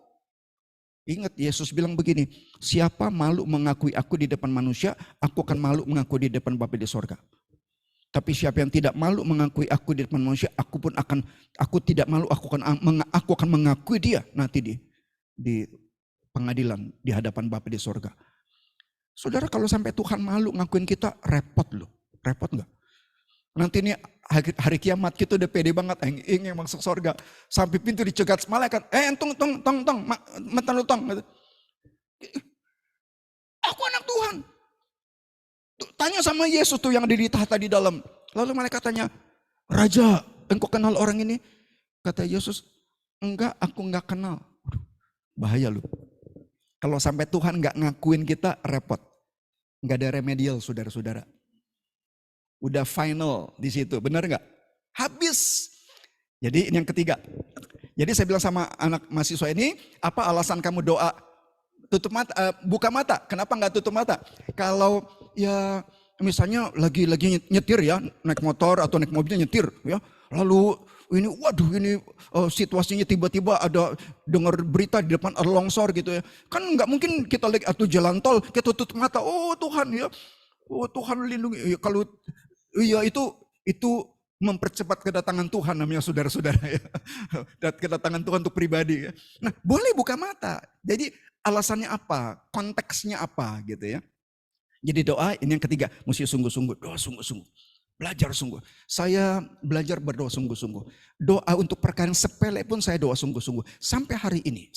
ingat Yesus bilang begini, siapa malu mengakui aku di depan manusia, aku akan malu mengaku di depan Bapa di sorga. Tapi siapa yang tidak malu mengakui aku di depan manusia, aku tidak malu, aku akan mengakui dia nanti di pengadilan di hadapan Bapa di sorga. Saudara, kalau sampai Tuhan malu ngakuin kita, repot loh. Repot nggak? Nanti ini hari kiamat kita udah pede banget, ingin masuk sorga. Sampai pintu dicegat malaikat, tong, mata lu tong. Aku anak Tuhan. Tanya sama Yesus tuh yang di tahta di dalam. Lalu malaikat tanya, Raja, engkau kenal orang ini? Kata Yesus, enggak, aku enggak kenal. Bahaya lu. Kalau sampai Tuhan enggak ngakuin kita, repot. Enggak ada remedial, saudara-saudara. Udah final di situ, benar nggak? Habis. Jadi ini yang ketiga. Jadi saya bilang sama anak mahasiswa ini, apa alasan kamu doa tutup mata, buka mata? Kenapa nggak tutup mata? Kalau ya misalnya lagi nyetir ya, naik motor atau naik mobil nyetir ya, lalu ini waduh ini situasinya tiba-tiba ada dengar berita di depan ada longsor gitu ya, kan nggak mungkin kita lagi atau jalan tol kita tutup mata, oh Tuhan ya, oh Tuhan lindungi. Ya, kalau iya itu mempercepat kedatangan Tuhan namanya saudara-saudara ya. Dan kedatangan Tuhan untuk pribadi ya. Nah, boleh buka mata. Jadi alasannya apa? Konteksnya apa gitu ya. Jadi doa ini yang ketiga, mesti sungguh-sungguh, doa sungguh-sungguh. Belajar sungguh. Saya belajar berdoa sungguh-sungguh. Doa untuk perkara yang sepele pun saya doa sungguh-sungguh. Sampai hari ini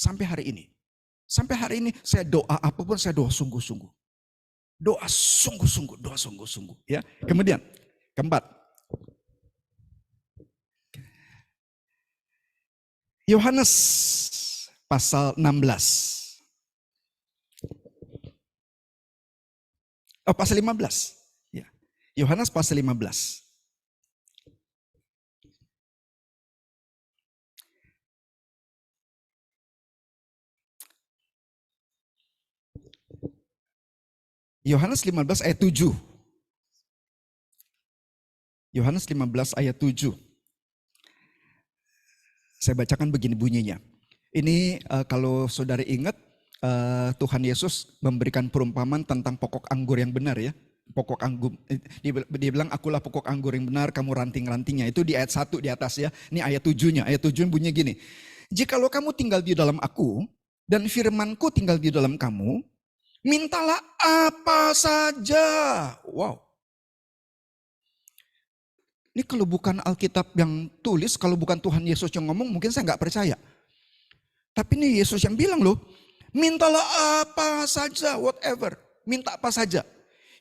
saya doa apapun saya doa sungguh-sungguh. Doa sungguh-sungguh ya. Kemudian keempat, Yohanes pasal 16. Pasal 15. Ya. Yohanes pasal 15. Yohanes 15 ayat 7. Yohanes 15 ayat 7. Saya bacakan begini bunyinya. Ini kalau saudara ingat, Tuhan Yesus memberikan perumpamaan tentang pokok anggur yang benar ya. Pokok anggur, dia bilang akulah pokok anggur yang benar, kamu ranting-rantingnya. Itu di ayat 1 di atas ya. Ini ayat 7-nya. Ayat 7 bunyinya gini. Jikalau kamu tinggal di dalam aku dan firmanku tinggal di dalam kamu, mintalah apa saja. Wow. Ini kalau bukan Alkitab yang tulis, kalau bukan Tuhan Yesus yang ngomong, mungkin saya nggak percaya. Tapi ini Yesus yang bilang loh, mintalah apa saja, whatever. Minta apa saja.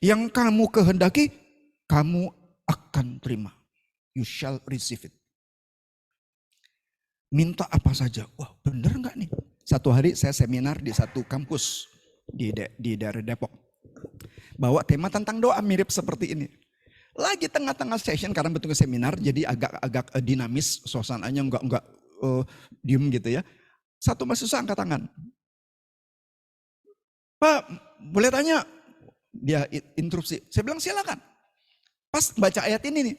Yang kamu kehendaki, kamu akan terima. You shall receive it. Minta apa saja. Wah, bener nggak nih? Satu hari saya seminar di satu kampus di daerah Depok. Bawa tema tentang doa mirip seperti ini. Lagi tengah-tengah session karena bentuknya seminar, jadi agak dinamis suasananya, enggak diem gitu ya. Satu mahasiswa angkat tangan. Pak, boleh tanya? Dia interupsi. Saya bilang silakan. Pas baca ayat ini nih.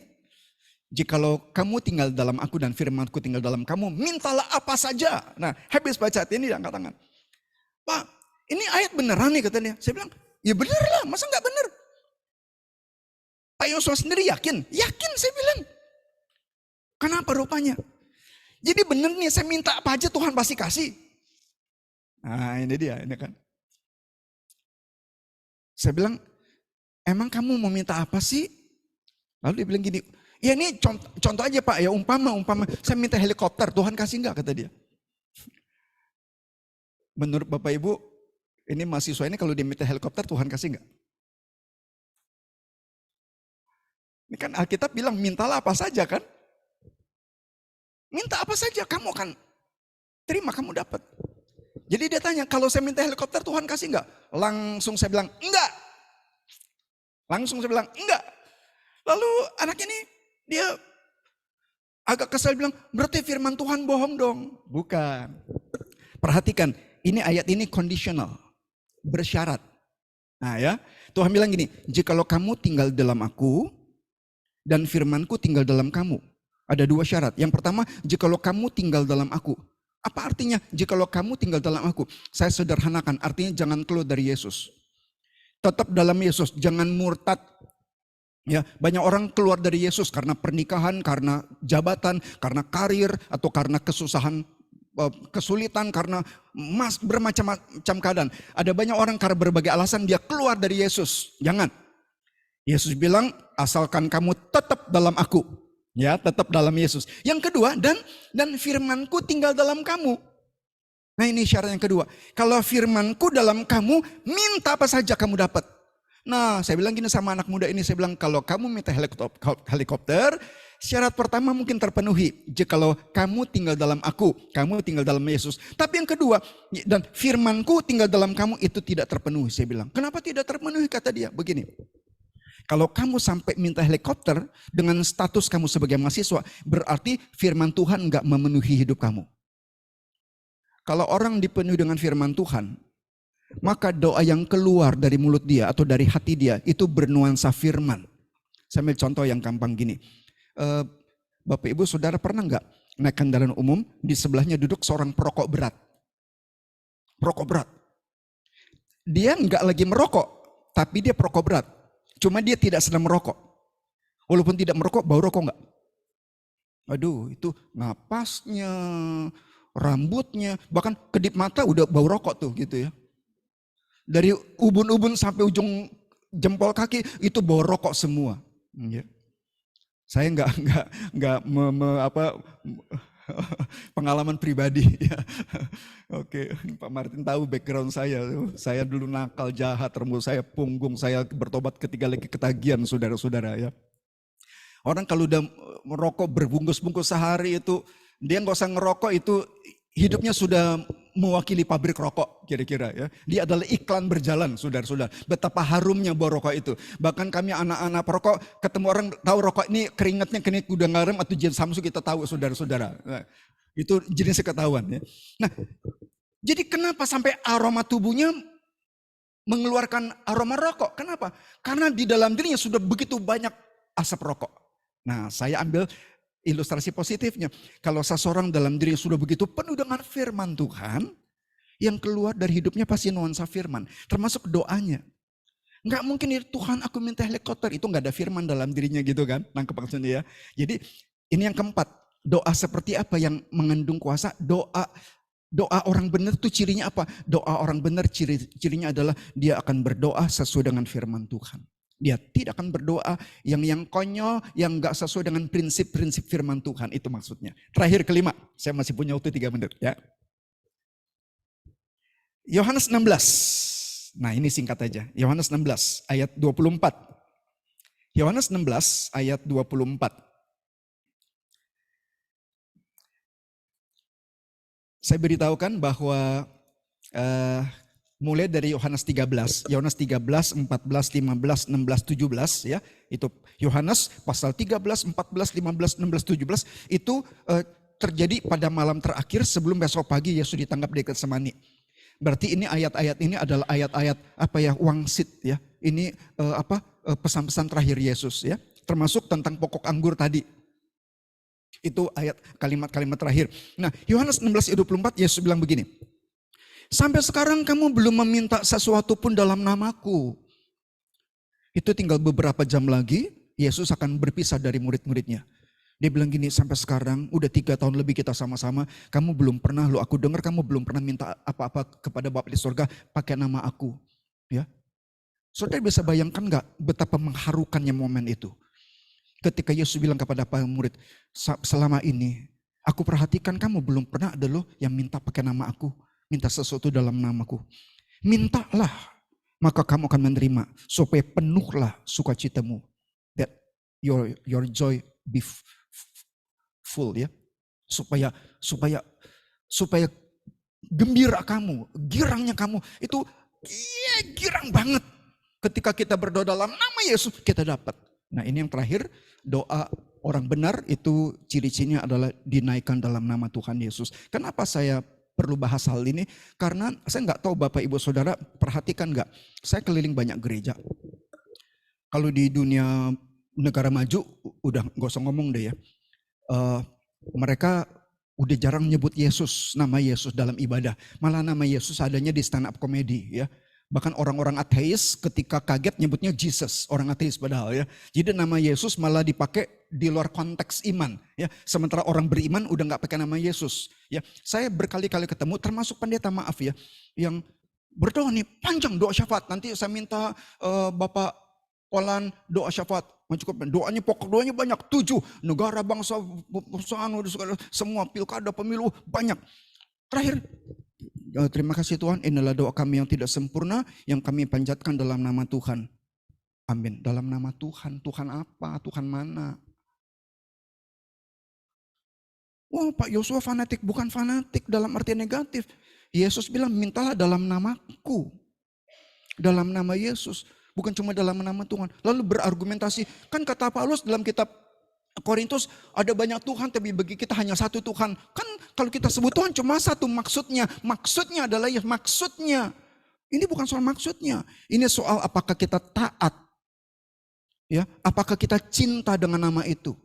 Jikalau kamu tinggal dalam aku dan firmanku tinggal dalam kamu, mintalah apa saja. Nah, habis baca ayat ini dia angkat tangan. Pak, ini ayat beneran nih katanya. Saya bilang, ya bener lah, masa nggak bener? Pak Yosua sendiri yakin? Yakin saya bilang. Kenapa rupanya? Jadi bener nih, saya minta apa aja Tuhan pasti kasih. Nah ini dia, ini kan. Saya bilang, emang kamu mau minta apa sih? Lalu dia bilang gini, ya ini contoh aja Pak, ya umpama, saya minta helikopter, Tuhan kasih enggak kata dia. Menurut Bapak Ibu, ini mahasiswa ini kalau dia minta helikopter, Tuhan kasih enggak? Ini kan Alkitab bilang mintalah apa saja kan? Minta apa saja, kamu akan terima, kamu dapat. Jadi dia tanya, kalau saya minta helikopter Tuhan kasih enggak? Langsung saya bilang, enggak. Langsung saya bilang, enggak. Lalu anak ini dia agak kesal bilang, berarti firman Tuhan bohong dong. Bukan. Perhatikan, ini ayat ini conditional, bersyarat. Nah ya, Tuhan bilang gini, jikalau kamu tinggal dalam aku dan firmanku tinggal dalam kamu. Ada dua syarat. Yang pertama, jikalau kamu tinggal dalam aku. Apa artinya jikalau kamu tinggal dalam aku? Saya sederhanakan, artinya jangan keluar dari Yesus. Tetap dalam Yesus, jangan murtad. Ya, banyak orang keluar dari Yesus karena pernikahan, karena jabatan, karena karir, atau karena kesusahan, kesulitan, karena bermacam-macam keadaan. Ada banyak orang karena berbagai alasan dia keluar dari Yesus. Jangan. Yesus bilang, asalkan kamu tetap dalam aku. Ya, tetap dalam Yesus. Yang kedua, dan firmanku tinggal dalam kamu. Nah ini syarat yang kedua. Kalau firmanku dalam kamu, minta apa saja kamu dapat. Nah saya bilang gini sama anak muda ini, saya bilang kalau kamu minta helikopter, syarat pertama mungkin terpenuhi. Jikalau kamu tinggal dalam aku, kamu tinggal dalam Yesus. Tapi yang kedua, dan firmanku tinggal dalam kamu itu tidak terpenuhi. Saya bilang, kenapa tidak terpenuhi? Kata dia, begini. Kalau kamu sampai minta helikopter dengan status kamu sebagai mahasiswa, berarti firman Tuhan enggak memenuhi hidup kamu. Kalau orang dipenuhi dengan firman Tuhan, maka doa yang keluar dari mulut dia atau dari hati dia itu bernuansa firman. Saya ambil contoh yang gampang gini. Bapak Ibu Saudara pernah enggak naik kendaraan umum, di sebelahnya duduk seorang perokok berat. Perokok berat. Dia enggak lagi merokok, tapi dia perokok berat. Cuma dia tidak sedang merokok. Walaupun tidak merokok, bau rokok enggak? Aduh, itu napasnya, rambutnya, bahkan kedip mata udah bau rokok tuh gitu ya. Dari ubun-ubun sampai ujung jempol kaki itu bau rokok semua. Ya. Saya enggak pengalaman pribadi ya. Oke, Pak Martin tahu background saya. Saya dulu nakal, jahat, rambut saya punggung, saya bertobat ketika lagi ketagihan saudara-saudara ya. Orang kalau udah merokok berbungkus-bungkus sehari itu, dia nggak usah ngerokok itu hidupnya sudah mewakili pabrik rokok kira-kira ya. Dia adalah iklan berjalan saudara-saudara. Betapa harumnya bau rokok itu. Bahkan kami anak-anak perokok ketemu orang tahu rokok ini keringatnya kena kuda garam atau jen samsu kita tahu saudara-saudara. Nah, itu jenisnya ketahuan ya. Nah, jadi kenapa sampai aroma tubuhnya mengeluarkan aroma rokok? Kenapa? Karena di dalam dirinya sudah begitu banyak asap rokok. Nah, saya ambil ilustrasi positifnya. Kalau seseorang dalam dirinya sudah begitu penuh dengan firman Tuhan, Yang keluar dari hidupnya pasti nuansa firman, termasuk doanya. Nggak mungkin ya, Tuhan aku minta helikopter, itu nggak ada firman dalam dirinya gitu kan, nangkep maksudnya ya. Jadi ini yang keempat, doa seperti apa yang mengandung kuasa? Doa orang benar tuh cirinya apa? Doa orang benar cirinya adalah dia akan berdoa sesuai dengan firman Tuhan. Dia tidak akan berdoa yang konyol, yang nggak sesuai dengan prinsip-prinsip firman Tuhan, itu maksudnya. Terakhir kelima, saya masih punya waktu 3 menit ya. Yohanes 16. Nah ini singkat aja. Yohanes 16 ayat 24. Yohanes 16 ayat 24. Saya beritahukan bahwa mulai dari Yohanes 13, 14, 15, 16, 17 ya. Itu Yohanes pasal 13, 14, 15, 16, 17 itu terjadi pada malam terakhir sebelum besok pagi Yesus ditangkap di Getsemani. Berarti ini ayat-ayat ini adalah ayat-ayat wangsit ya. Ini pesan-pesan terakhir Yesus ya. Termasuk tentang pokok anggur tadi. Itu ayat kalimat-kalimat terakhir. Nah, Yohanes 16 ayat 24 Yesus bilang begini. Sampai sekarang kamu belum meminta sesuatu pun dalam namaku. Itu tinggal beberapa jam lagi Yesus akan berpisah dari murid-muridnya. Dia bilang gini, sampai sekarang udah 3 tahun lebih kita sama-sama, kamu belum pernah, aku dengar kamu belum pernah minta apa-apa kepada Bapa di surga pakai nama aku. Ya, saudara bisa bayangkan gak betapa mengharukannya momen itu. Ketika Yesus bilang kepada para murid, selama ini aku perhatikan kamu belum pernah ada loh yang minta pakai nama aku, minta sesuatu dalam namaku. Mintalah, maka kamu akan menerima, supaya penuhlah sukacitamu. That your joy be full ya, supaya gembira kamu, girangnya kamu itu girang banget. Ketika kita berdoa dalam nama Yesus kita dapat. Nah ini yang terakhir, doa orang benar itu ciri-cirinya adalah dinaikkan dalam nama Tuhan Yesus. Kenapa saya perlu bahas hal ini? Karena saya nggak tahu Bapak Ibu Saudara perhatikan nggak? Saya keliling banyak gereja. Kalau di dunia negara maju udah nggak usah ngomong deh ya. Mereka udah jarang nyebut Yesus, nama Yesus dalam ibadah. Malah nama Yesus adanya di stand up comedy ya. Bahkan orang-orang ateis ketika kaget nyebutnya Jesus, orang ateis padahal ya. Jadi nama Yesus malah dipakai di luar konteks iman ya. Sementara orang beriman udah nggak pakai nama Yesus ya. Saya berkali-kali ketemu termasuk pendeta maaf ya yang berdoa nih panjang doa syafaat. Nanti saya minta Bapak Polan doa syafaat. Doanya pokok doanya banyak, 7 negara bangsa perusahaan semua pilkada pemilu banyak. Terakhir, terima kasih Tuhan, inilah doa kami yang tidak sempurna yang kami panjatkan dalam nama Tuhan. Amin. Dalam nama Tuhan, Tuhan apa? Tuhan mana? Wah Pak Yosua fanatik, bukan fanatik dalam arti negatif. Yesus bilang mintalah dalam namaku, dalam nama Yesus. Bukan cuma dalam nama Tuhan. Lalu berargumentasi. Kan kata Paulus dalam kitab Korintus ada banyak Tuhan tapi bagi kita hanya satu Tuhan. Kan kalau kita sebut Tuhan cuma satu maksudnya. Maksudnya adalah ya maksudnya. Ini bukan soal maksudnya. Ini soal apakah kita taat. Ya, apakah kita cinta dengan nama itu.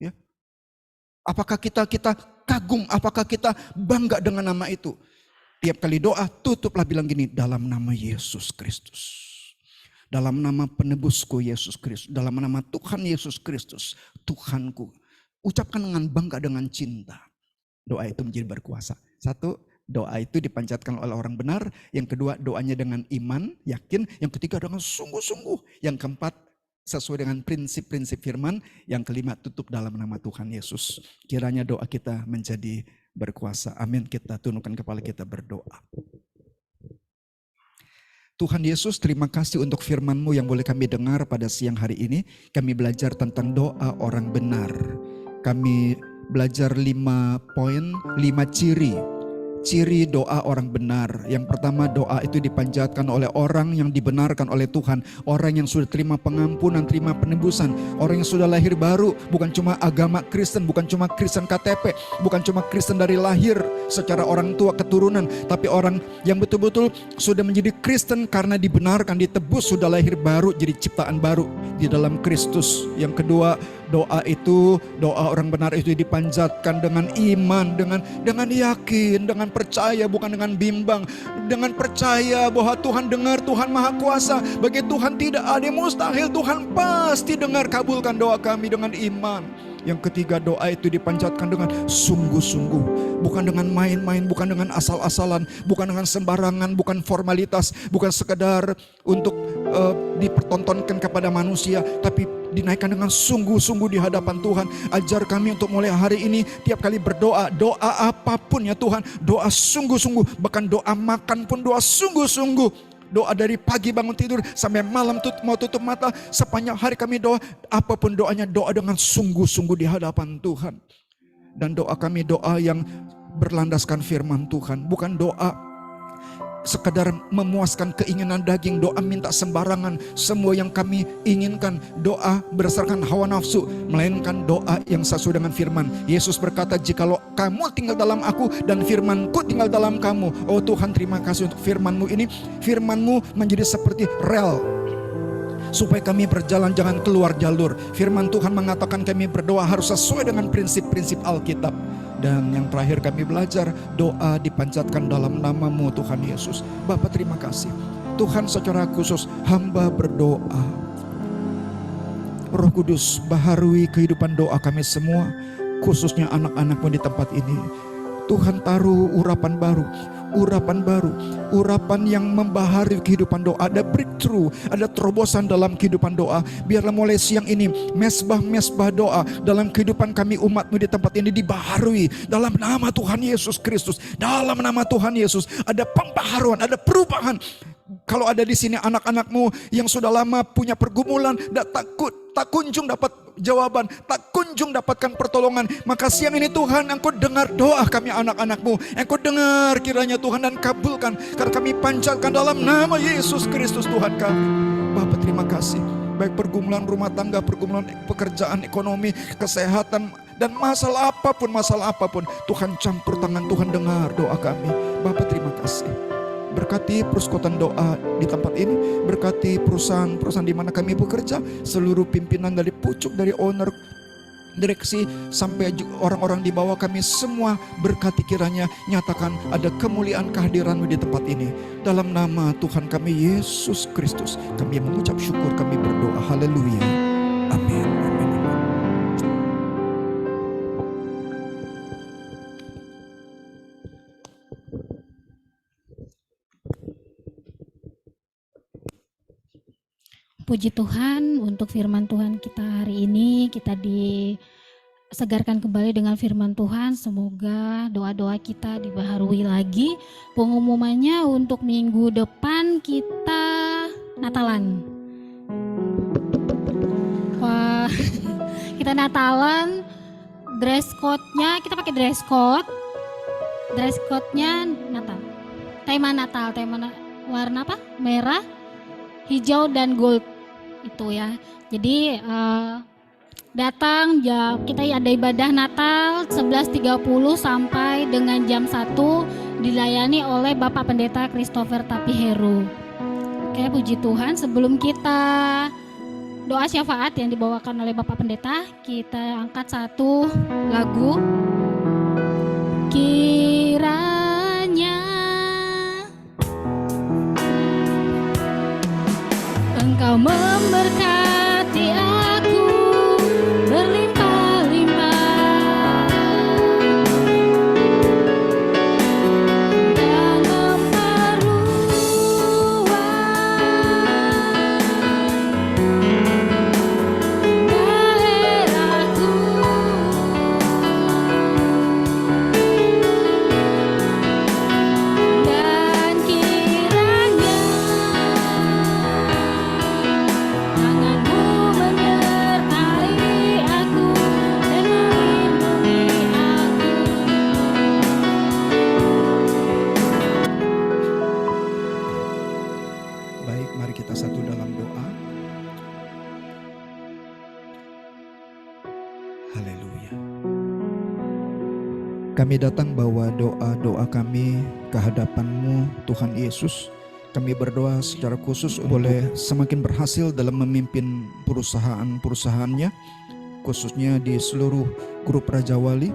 Ya. Apakah kita kagum, apakah kita bangga dengan nama itu. Tiap kali doa tutuplah bilang gini, dalam nama Yesus Kristus. Dalam nama penebusku Yesus Kristus. Dalam nama Tuhan Yesus Kristus. Tuhanku. Ucapkan dengan bangga, dengan cinta. Doa itu menjadi berkuasa. 1, doa itu dipanjatkan oleh orang benar. Yang kedua, doanya dengan iman, yakin. Yang ketiga, dengan sungguh-sungguh. Yang keempat, sesuai dengan prinsip-prinsip firman. Yang kelima, tutup dalam nama Tuhan Yesus. Kiranya doa kita menjadi berkuasa. Amin. Kita tundukkan kepala kita berdoa. Tuhan Yesus, terima kasih untuk firman-Mu yang boleh kami dengar pada siang hari ini. Kami belajar tentang doa orang benar. Kami belajar 5 poin, 5 ciri. Ciri doa orang benar. Yang pertama, doa itu dipanjatkan oleh orang yang dibenarkan oleh Tuhan. Orang yang sudah terima pengampunan, terima penebusan. Orang yang sudah lahir baru. Bukan cuma agama Kristen, bukan cuma Kristen KTP. Bukan cuma Kristen dari lahir secara orang tua keturunan. Tapi orang yang betul-betul sudah menjadi Kristen karena dibenarkan, ditebus, sudah lahir baru, jadi ciptaan baru di dalam Kristus. Yang kedua, Doa orang benar itu dipanjatkan dengan iman, dengan yakin, dengan percaya, bukan dengan bimbang. Dengan percaya bahwa Tuhan dengar, Tuhan Maha Kuasa. Bagi Tuhan tidak ada yang mustahil, Tuhan pasti dengar, kabulkan doa kami dengan iman. Yang ketiga, doa itu dipanjatkan dengan sungguh-sungguh, bukan dengan main-main, bukan dengan asal-asalan, bukan dengan sembarangan, bukan formalitas, bukan sekedar untuk dipertontonkan kepada manusia, tapi dinaikkan dengan sungguh-sungguh di hadapan Tuhan. Ajar kami untuk mulai hari ini tiap kali berdoa, doa apapun ya Tuhan, doa sungguh-sungguh, bahkan doa makan pun doa sungguh-sungguh. Doa dari pagi bangun tidur sampai malam mau tutup mata, sepanjang hari kami doa, apapun doanya, doa dengan sungguh-sungguh di hadapan Tuhan. Dan doa kami doa yang berlandaskan firman Tuhan, bukan doa sekedar memuaskan keinginan daging, doa minta sembarangan semua yang kami inginkan, doa berdasarkan hawa nafsu, melainkan doa yang sesuai dengan firman. Yesus berkata, jikalau kamu tinggal dalam aku dan firmanku tinggal dalam kamu. Oh Tuhan, terima kasih untuk firman-Mu ini. Firman-Mu menjadi seperti rel supaya kami berjalan jangan keluar jalur. Firman Tuhan mengatakan kami berdoa harus sesuai dengan prinsip-prinsip Alkitab. Dan yang terakhir kami belajar, doa dipanjatkan dalam nama-Mu Tuhan Yesus. Bapa, terima kasih Tuhan, secara khusus hamba berdoa, Roh Kudus baharui kehidupan doa kami semua, khususnya anak-anak-Mu di tempat ini. Tuhan, taruh urapan baru, urapan yang membaharui kehidupan doa. Ada breakthrough, ada terobosan dalam kehidupan doa. Biarlah mulai siang ini mesbah-mesbah doa dalam kehidupan kami umat-Mu di tempat ini dibaharui dalam nama Tuhan Yesus Kristus. Dalam nama Tuhan Yesus ada pembaharuan, ada perubahan. Kalau ada di sini anak-anak-Mu yang sudah lama punya pergumulan, tak kunjung dapat jawaban, tak kunjung dapatkan pertolongan, maka siang ini Tuhan, Engkau dengar doa kami anak-anak-Mu. Engkau dengar kiranya Tuhan dan kabulkan, karena kami panjatkan dalam nama Yesus Kristus Tuhan kami. Bapa, terima kasih. Baik pergumulan rumah tangga, pergumulan pekerjaan, ekonomi, kesehatan, dan masalah apapun, Tuhan campur tangan, Tuhan dengar doa kami. Bapa, terima kasih. Berkati persekutuan doa di tempat ini, berkati perusahaan-perusahaan di mana kami bekerja, seluruh pimpinan dari pucuk, dari owner, direksi, sampai orang-orang di bawah kami semua, berkati kiranya, nyatakan ada kemuliaan kehadiran-Mu di tempat ini. Dalam nama Tuhan kami Yesus Kristus, kami mengucap syukur, kami berdoa. Haleluya. Amin. Amin. Puji Tuhan untuk firman Tuhan kita hari ini. Kita disegarkan kembali dengan firman Tuhan. Semoga doa-doa kita dibaharui lagi. Pengumumannya untuk minggu depan kita Natalan. Wah, kita Natalan. Dress code-nya kita pakai dress code. Dress code-nya Natal. Tema Natal, warna apa? Merah, hijau dan gold. Itu ya. Jadi datang kita ada ibadah Natal 11.30 sampai dengan jam 1, dilayani oleh Bapak Pendeta Christopher Tapiheru. Oke, puji Tuhan. Sebelum kita doa syafaat yang dibawakan oleh Bapak Pendeta, kita angkat satu lagu. Kiranya Engkau memberkati aku berlimpah-limpah dan memperluas daerahku, dan kiranya tanganmu menyertai aku dan melindungi aku. Baik, mari kita satu dalam doa. Haleluya. Kami datang bawa doa-doa kami ke hadapan-Mu Tuhan Yesus. Kami berdoa secara khusus boleh semakin berhasil dalam memimpin perusahaan-perusahaannya. khususnya di seluruh grup Raja Wali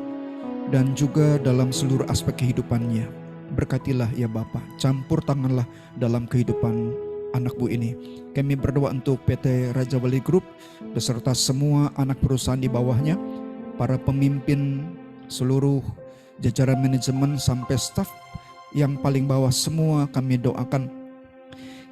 dan juga dalam seluruh aspek kehidupannya. Berkatilah ya Bapa, campur tanganlah dalam kehidupan anakmu ini. Kami berdoa untuk PT Raja Wali Group beserta semua anak perusahaan di bawahnya, para pemimpin, seluruh jajaran manajemen sampai staf yang paling bawah, semua kami doakan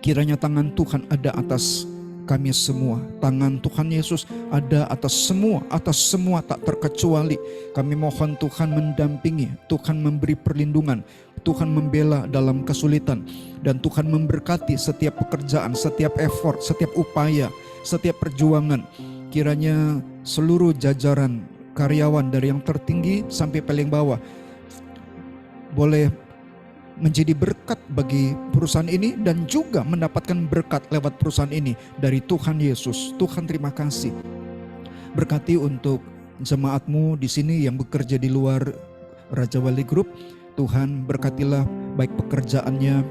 kiranya tangan Tuhan ada atas kami semua. Tangan Tuhan Yesus ada atas semua tak terkecuali. Kami mohon Tuhan mendampingi, Tuhan memberi perlindungan, Tuhan membela dalam kesulitan, dan Tuhan memberkati setiap pekerjaan, setiap effort, setiap upaya, setiap perjuangan. Kiranya seluruh jajaran karyawan dari yang tertinggi sampai paling bawah boleh menjadi berkat bagi perusahaan ini dan juga mendapatkan berkat lewat perusahaan ini dari Tuhan Yesus. Tuhan terima kasih. Berkati untuk jemaatmu di sini yang bekerja di luar Raja Wali Group. Tuhan berkatilah baik pekerjaannya,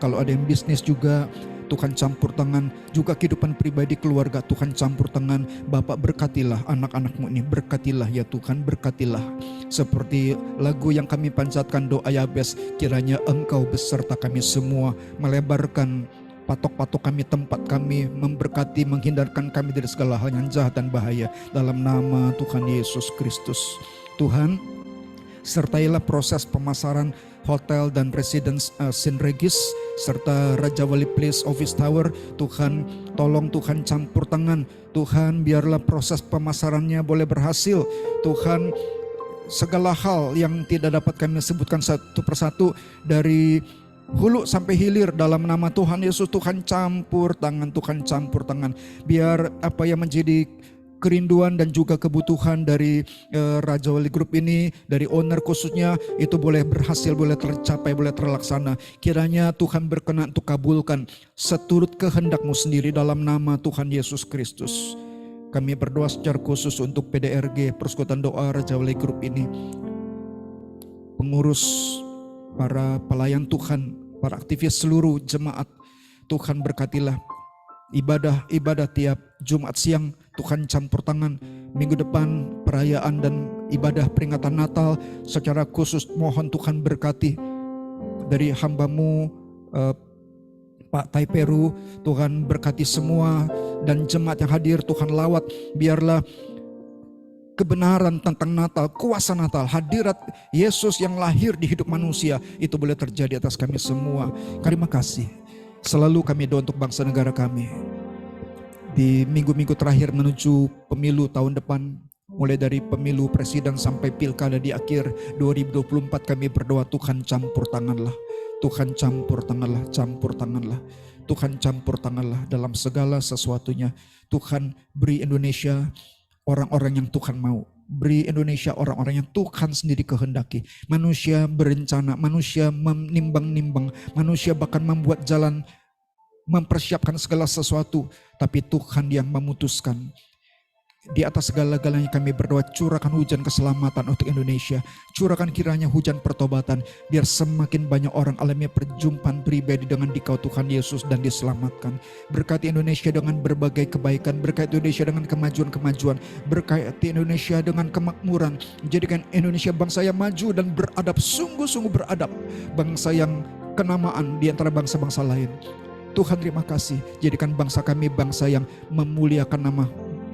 kalau ada yang bisnis juga Tuhan campur tangan, juga kehidupan pribadi keluarga Tuhan campur tangan. Bapak berkatilah anak-anakmu ini, berkatilah ya Tuhan, berkatilah. Seperti lagu yang kami panjatkan doa Yabes, kiranya Engkau beserta kami semua, melebarkan patok-patok kami, tempat kami, memberkati, menghindarkan kami dari segala hal yang jahat dan bahaya dalam nama Tuhan Yesus Kristus. Tuhan, sertailah proses pemasaran hotel dan residence St. Regis serta Raja Wali Place Office Tower. Tuhan tolong, Tuhan campur tangan, Tuhan biarlah proses pemasarannya boleh berhasil. Tuhan, segala hal yang tidak dapat kami sebutkan satu persatu dari hulu sampai hilir dalam nama Tuhan Yesus, Tuhan campur tangan, Tuhan campur tangan. Biar apa yang menjadi kerinduan dan juga kebutuhan dari Raja Wali Group ini, dari owner khususnya, itu boleh berhasil, boleh tercapai, boleh terlaksana. Kiranya Tuhan berkenan untuk kabulkan seturut kehendak-Mu sendiri dalam nama Tuhan Yesus Kristus. Kami berdoa secara khusus untuk PDRG, Persekutuan Doa Raja Wali Group ini, pengurus, para pelayan Tuhan, para aktivis seluruh jemaat. Tuhan berkatilah ibadah tiap Jumat siang, Tuhan campur tangan. Minggu depan perayaan dan ibadah peringatan Natal secara khusus mohon Tuhan berkati dari hamba-Mu Pak Taiperu. Tuhan berkati semua dan jemaat yang hadir. Tuhan lawat, biarlah kebenaran tentang Natal, kuasa Natal, hadirat Yesus yang lahir di hidup manusia itu boleh terjadi atas kami semua. Terima kasih. Selalu kami doa untuk bangsa negara kami. Di minggu-minggu terakhir menuju pemilu tahun depan, mulai dari pemilu presiden sampai pilkada di akhir 2024, kami berdoa Tuhan campur tanganlah. Tuhan campur tanganlah, campur tanganlah. Tuhan campur tanganlah dalam segala sesuatunya. Tuhan beri Indonesia orang-orang yang Tuhan mau. Beri Indonesia orang-orang yang Tuhan sendiri kehendaki. Manusia berencana, manusia menimbang-nimbang, manusia bahkan membuat jalan, mempersiapkan segala sesuatu, tapi Tuhan yang memutuskan. Di atas segala-galanya kami berdoa, curahkan hujan keselamatan untuk Indonesia. Curahkan kiranya hujan pertobatan, biar semakin banyak orang alami perjumpaan pribadi dengan Dikau Tuhan Yesus dan diselamatkan. Berkati Indonesia dengan berbagai kebaikan, berkati Indonesia dengan kemajuan-kemajuan, berkati Indonesia dengan kemakmuran. Jadikan Indonesia bangsa yang maju dan beradab, sungguh-sungguh beradab. Bangsa yang kenamaan di antara bangsa-bangsa lain. Tuhan terima kasih, jadikan bangsa kami bangsa yang memuliakan nama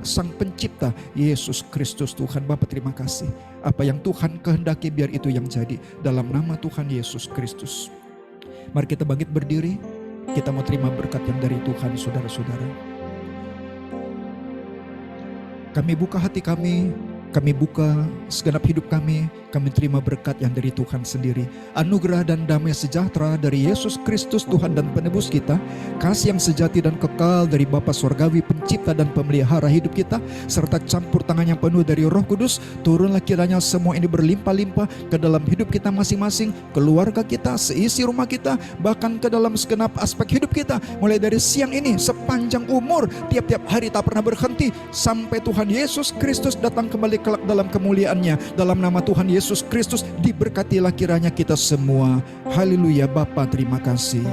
Sang Pencipta Yesus Kristus. Tuhan Bapa terima kasih. Apa yang Tuhan kehendaki biar itu yang jadi dalam nama Tuhan Yesus Kristus. Mari kita bangkit berdiri. Kita mau terima berkat yang dari Tuhan, saudara-saudara. Kami buka hati kami buka segenap hidup kami terima berkat yang dari Tuhan sendiri. Anugerah dan damai sejahtera dari Yesus Kristus Tuhan dan penebus kita, kasih yang sejati dan kekal dari Bapa Surgawi pencipta dan pemelihara hidup kita, serta campur tangan yang penuh dari Roh Kudus, turunlah kiranya semua ini berlimpah-limpah ke dalam hidup kita masing-masing, keluarga kita, seisi rumah kita, bahkan ke dalam segenap aspek hidup kita, mulai dari siang ini sepanjang umur, tiap-tiap hari tak pernah berhenti, sampai Tuhan Yesus Kristus datang kembali kelak dalam kemuliaannya. Dalam nama Tuhan Yesus Kristus diberkatilah kiranya kita semua. Haleluya. Bapa terima kasih.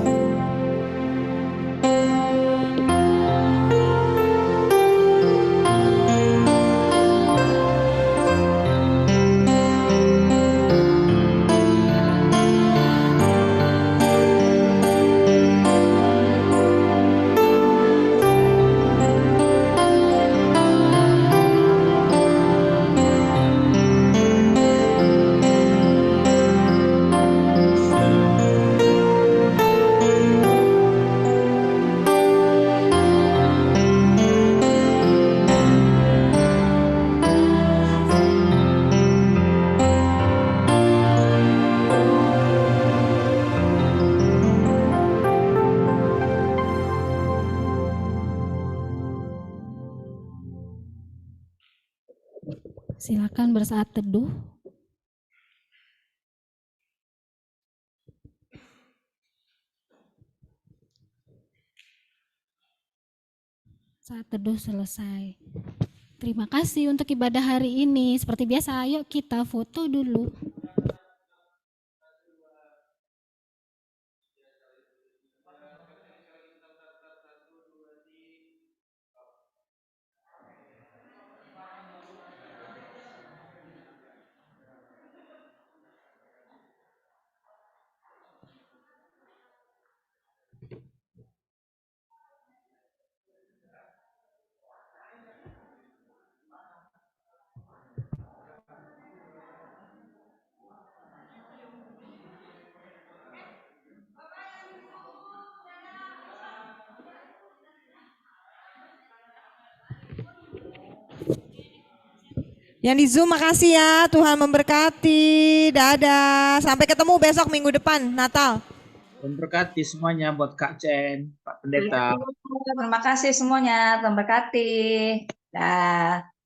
Silakan bersaat teduh. Saat teduh selesai. Terima kasih untuk ibadah hari ini. Seperti biasa, ayo kita foto dulu. Yang di Zoom makasih ya, Tuhan memberkati. Dadah, sampai ketemu besok minggu depan, Natal. Tuhan berkati semuanya buat Kak Chen, Pak Pendeta. Terima kasih semuanya, terima kasih. Dah.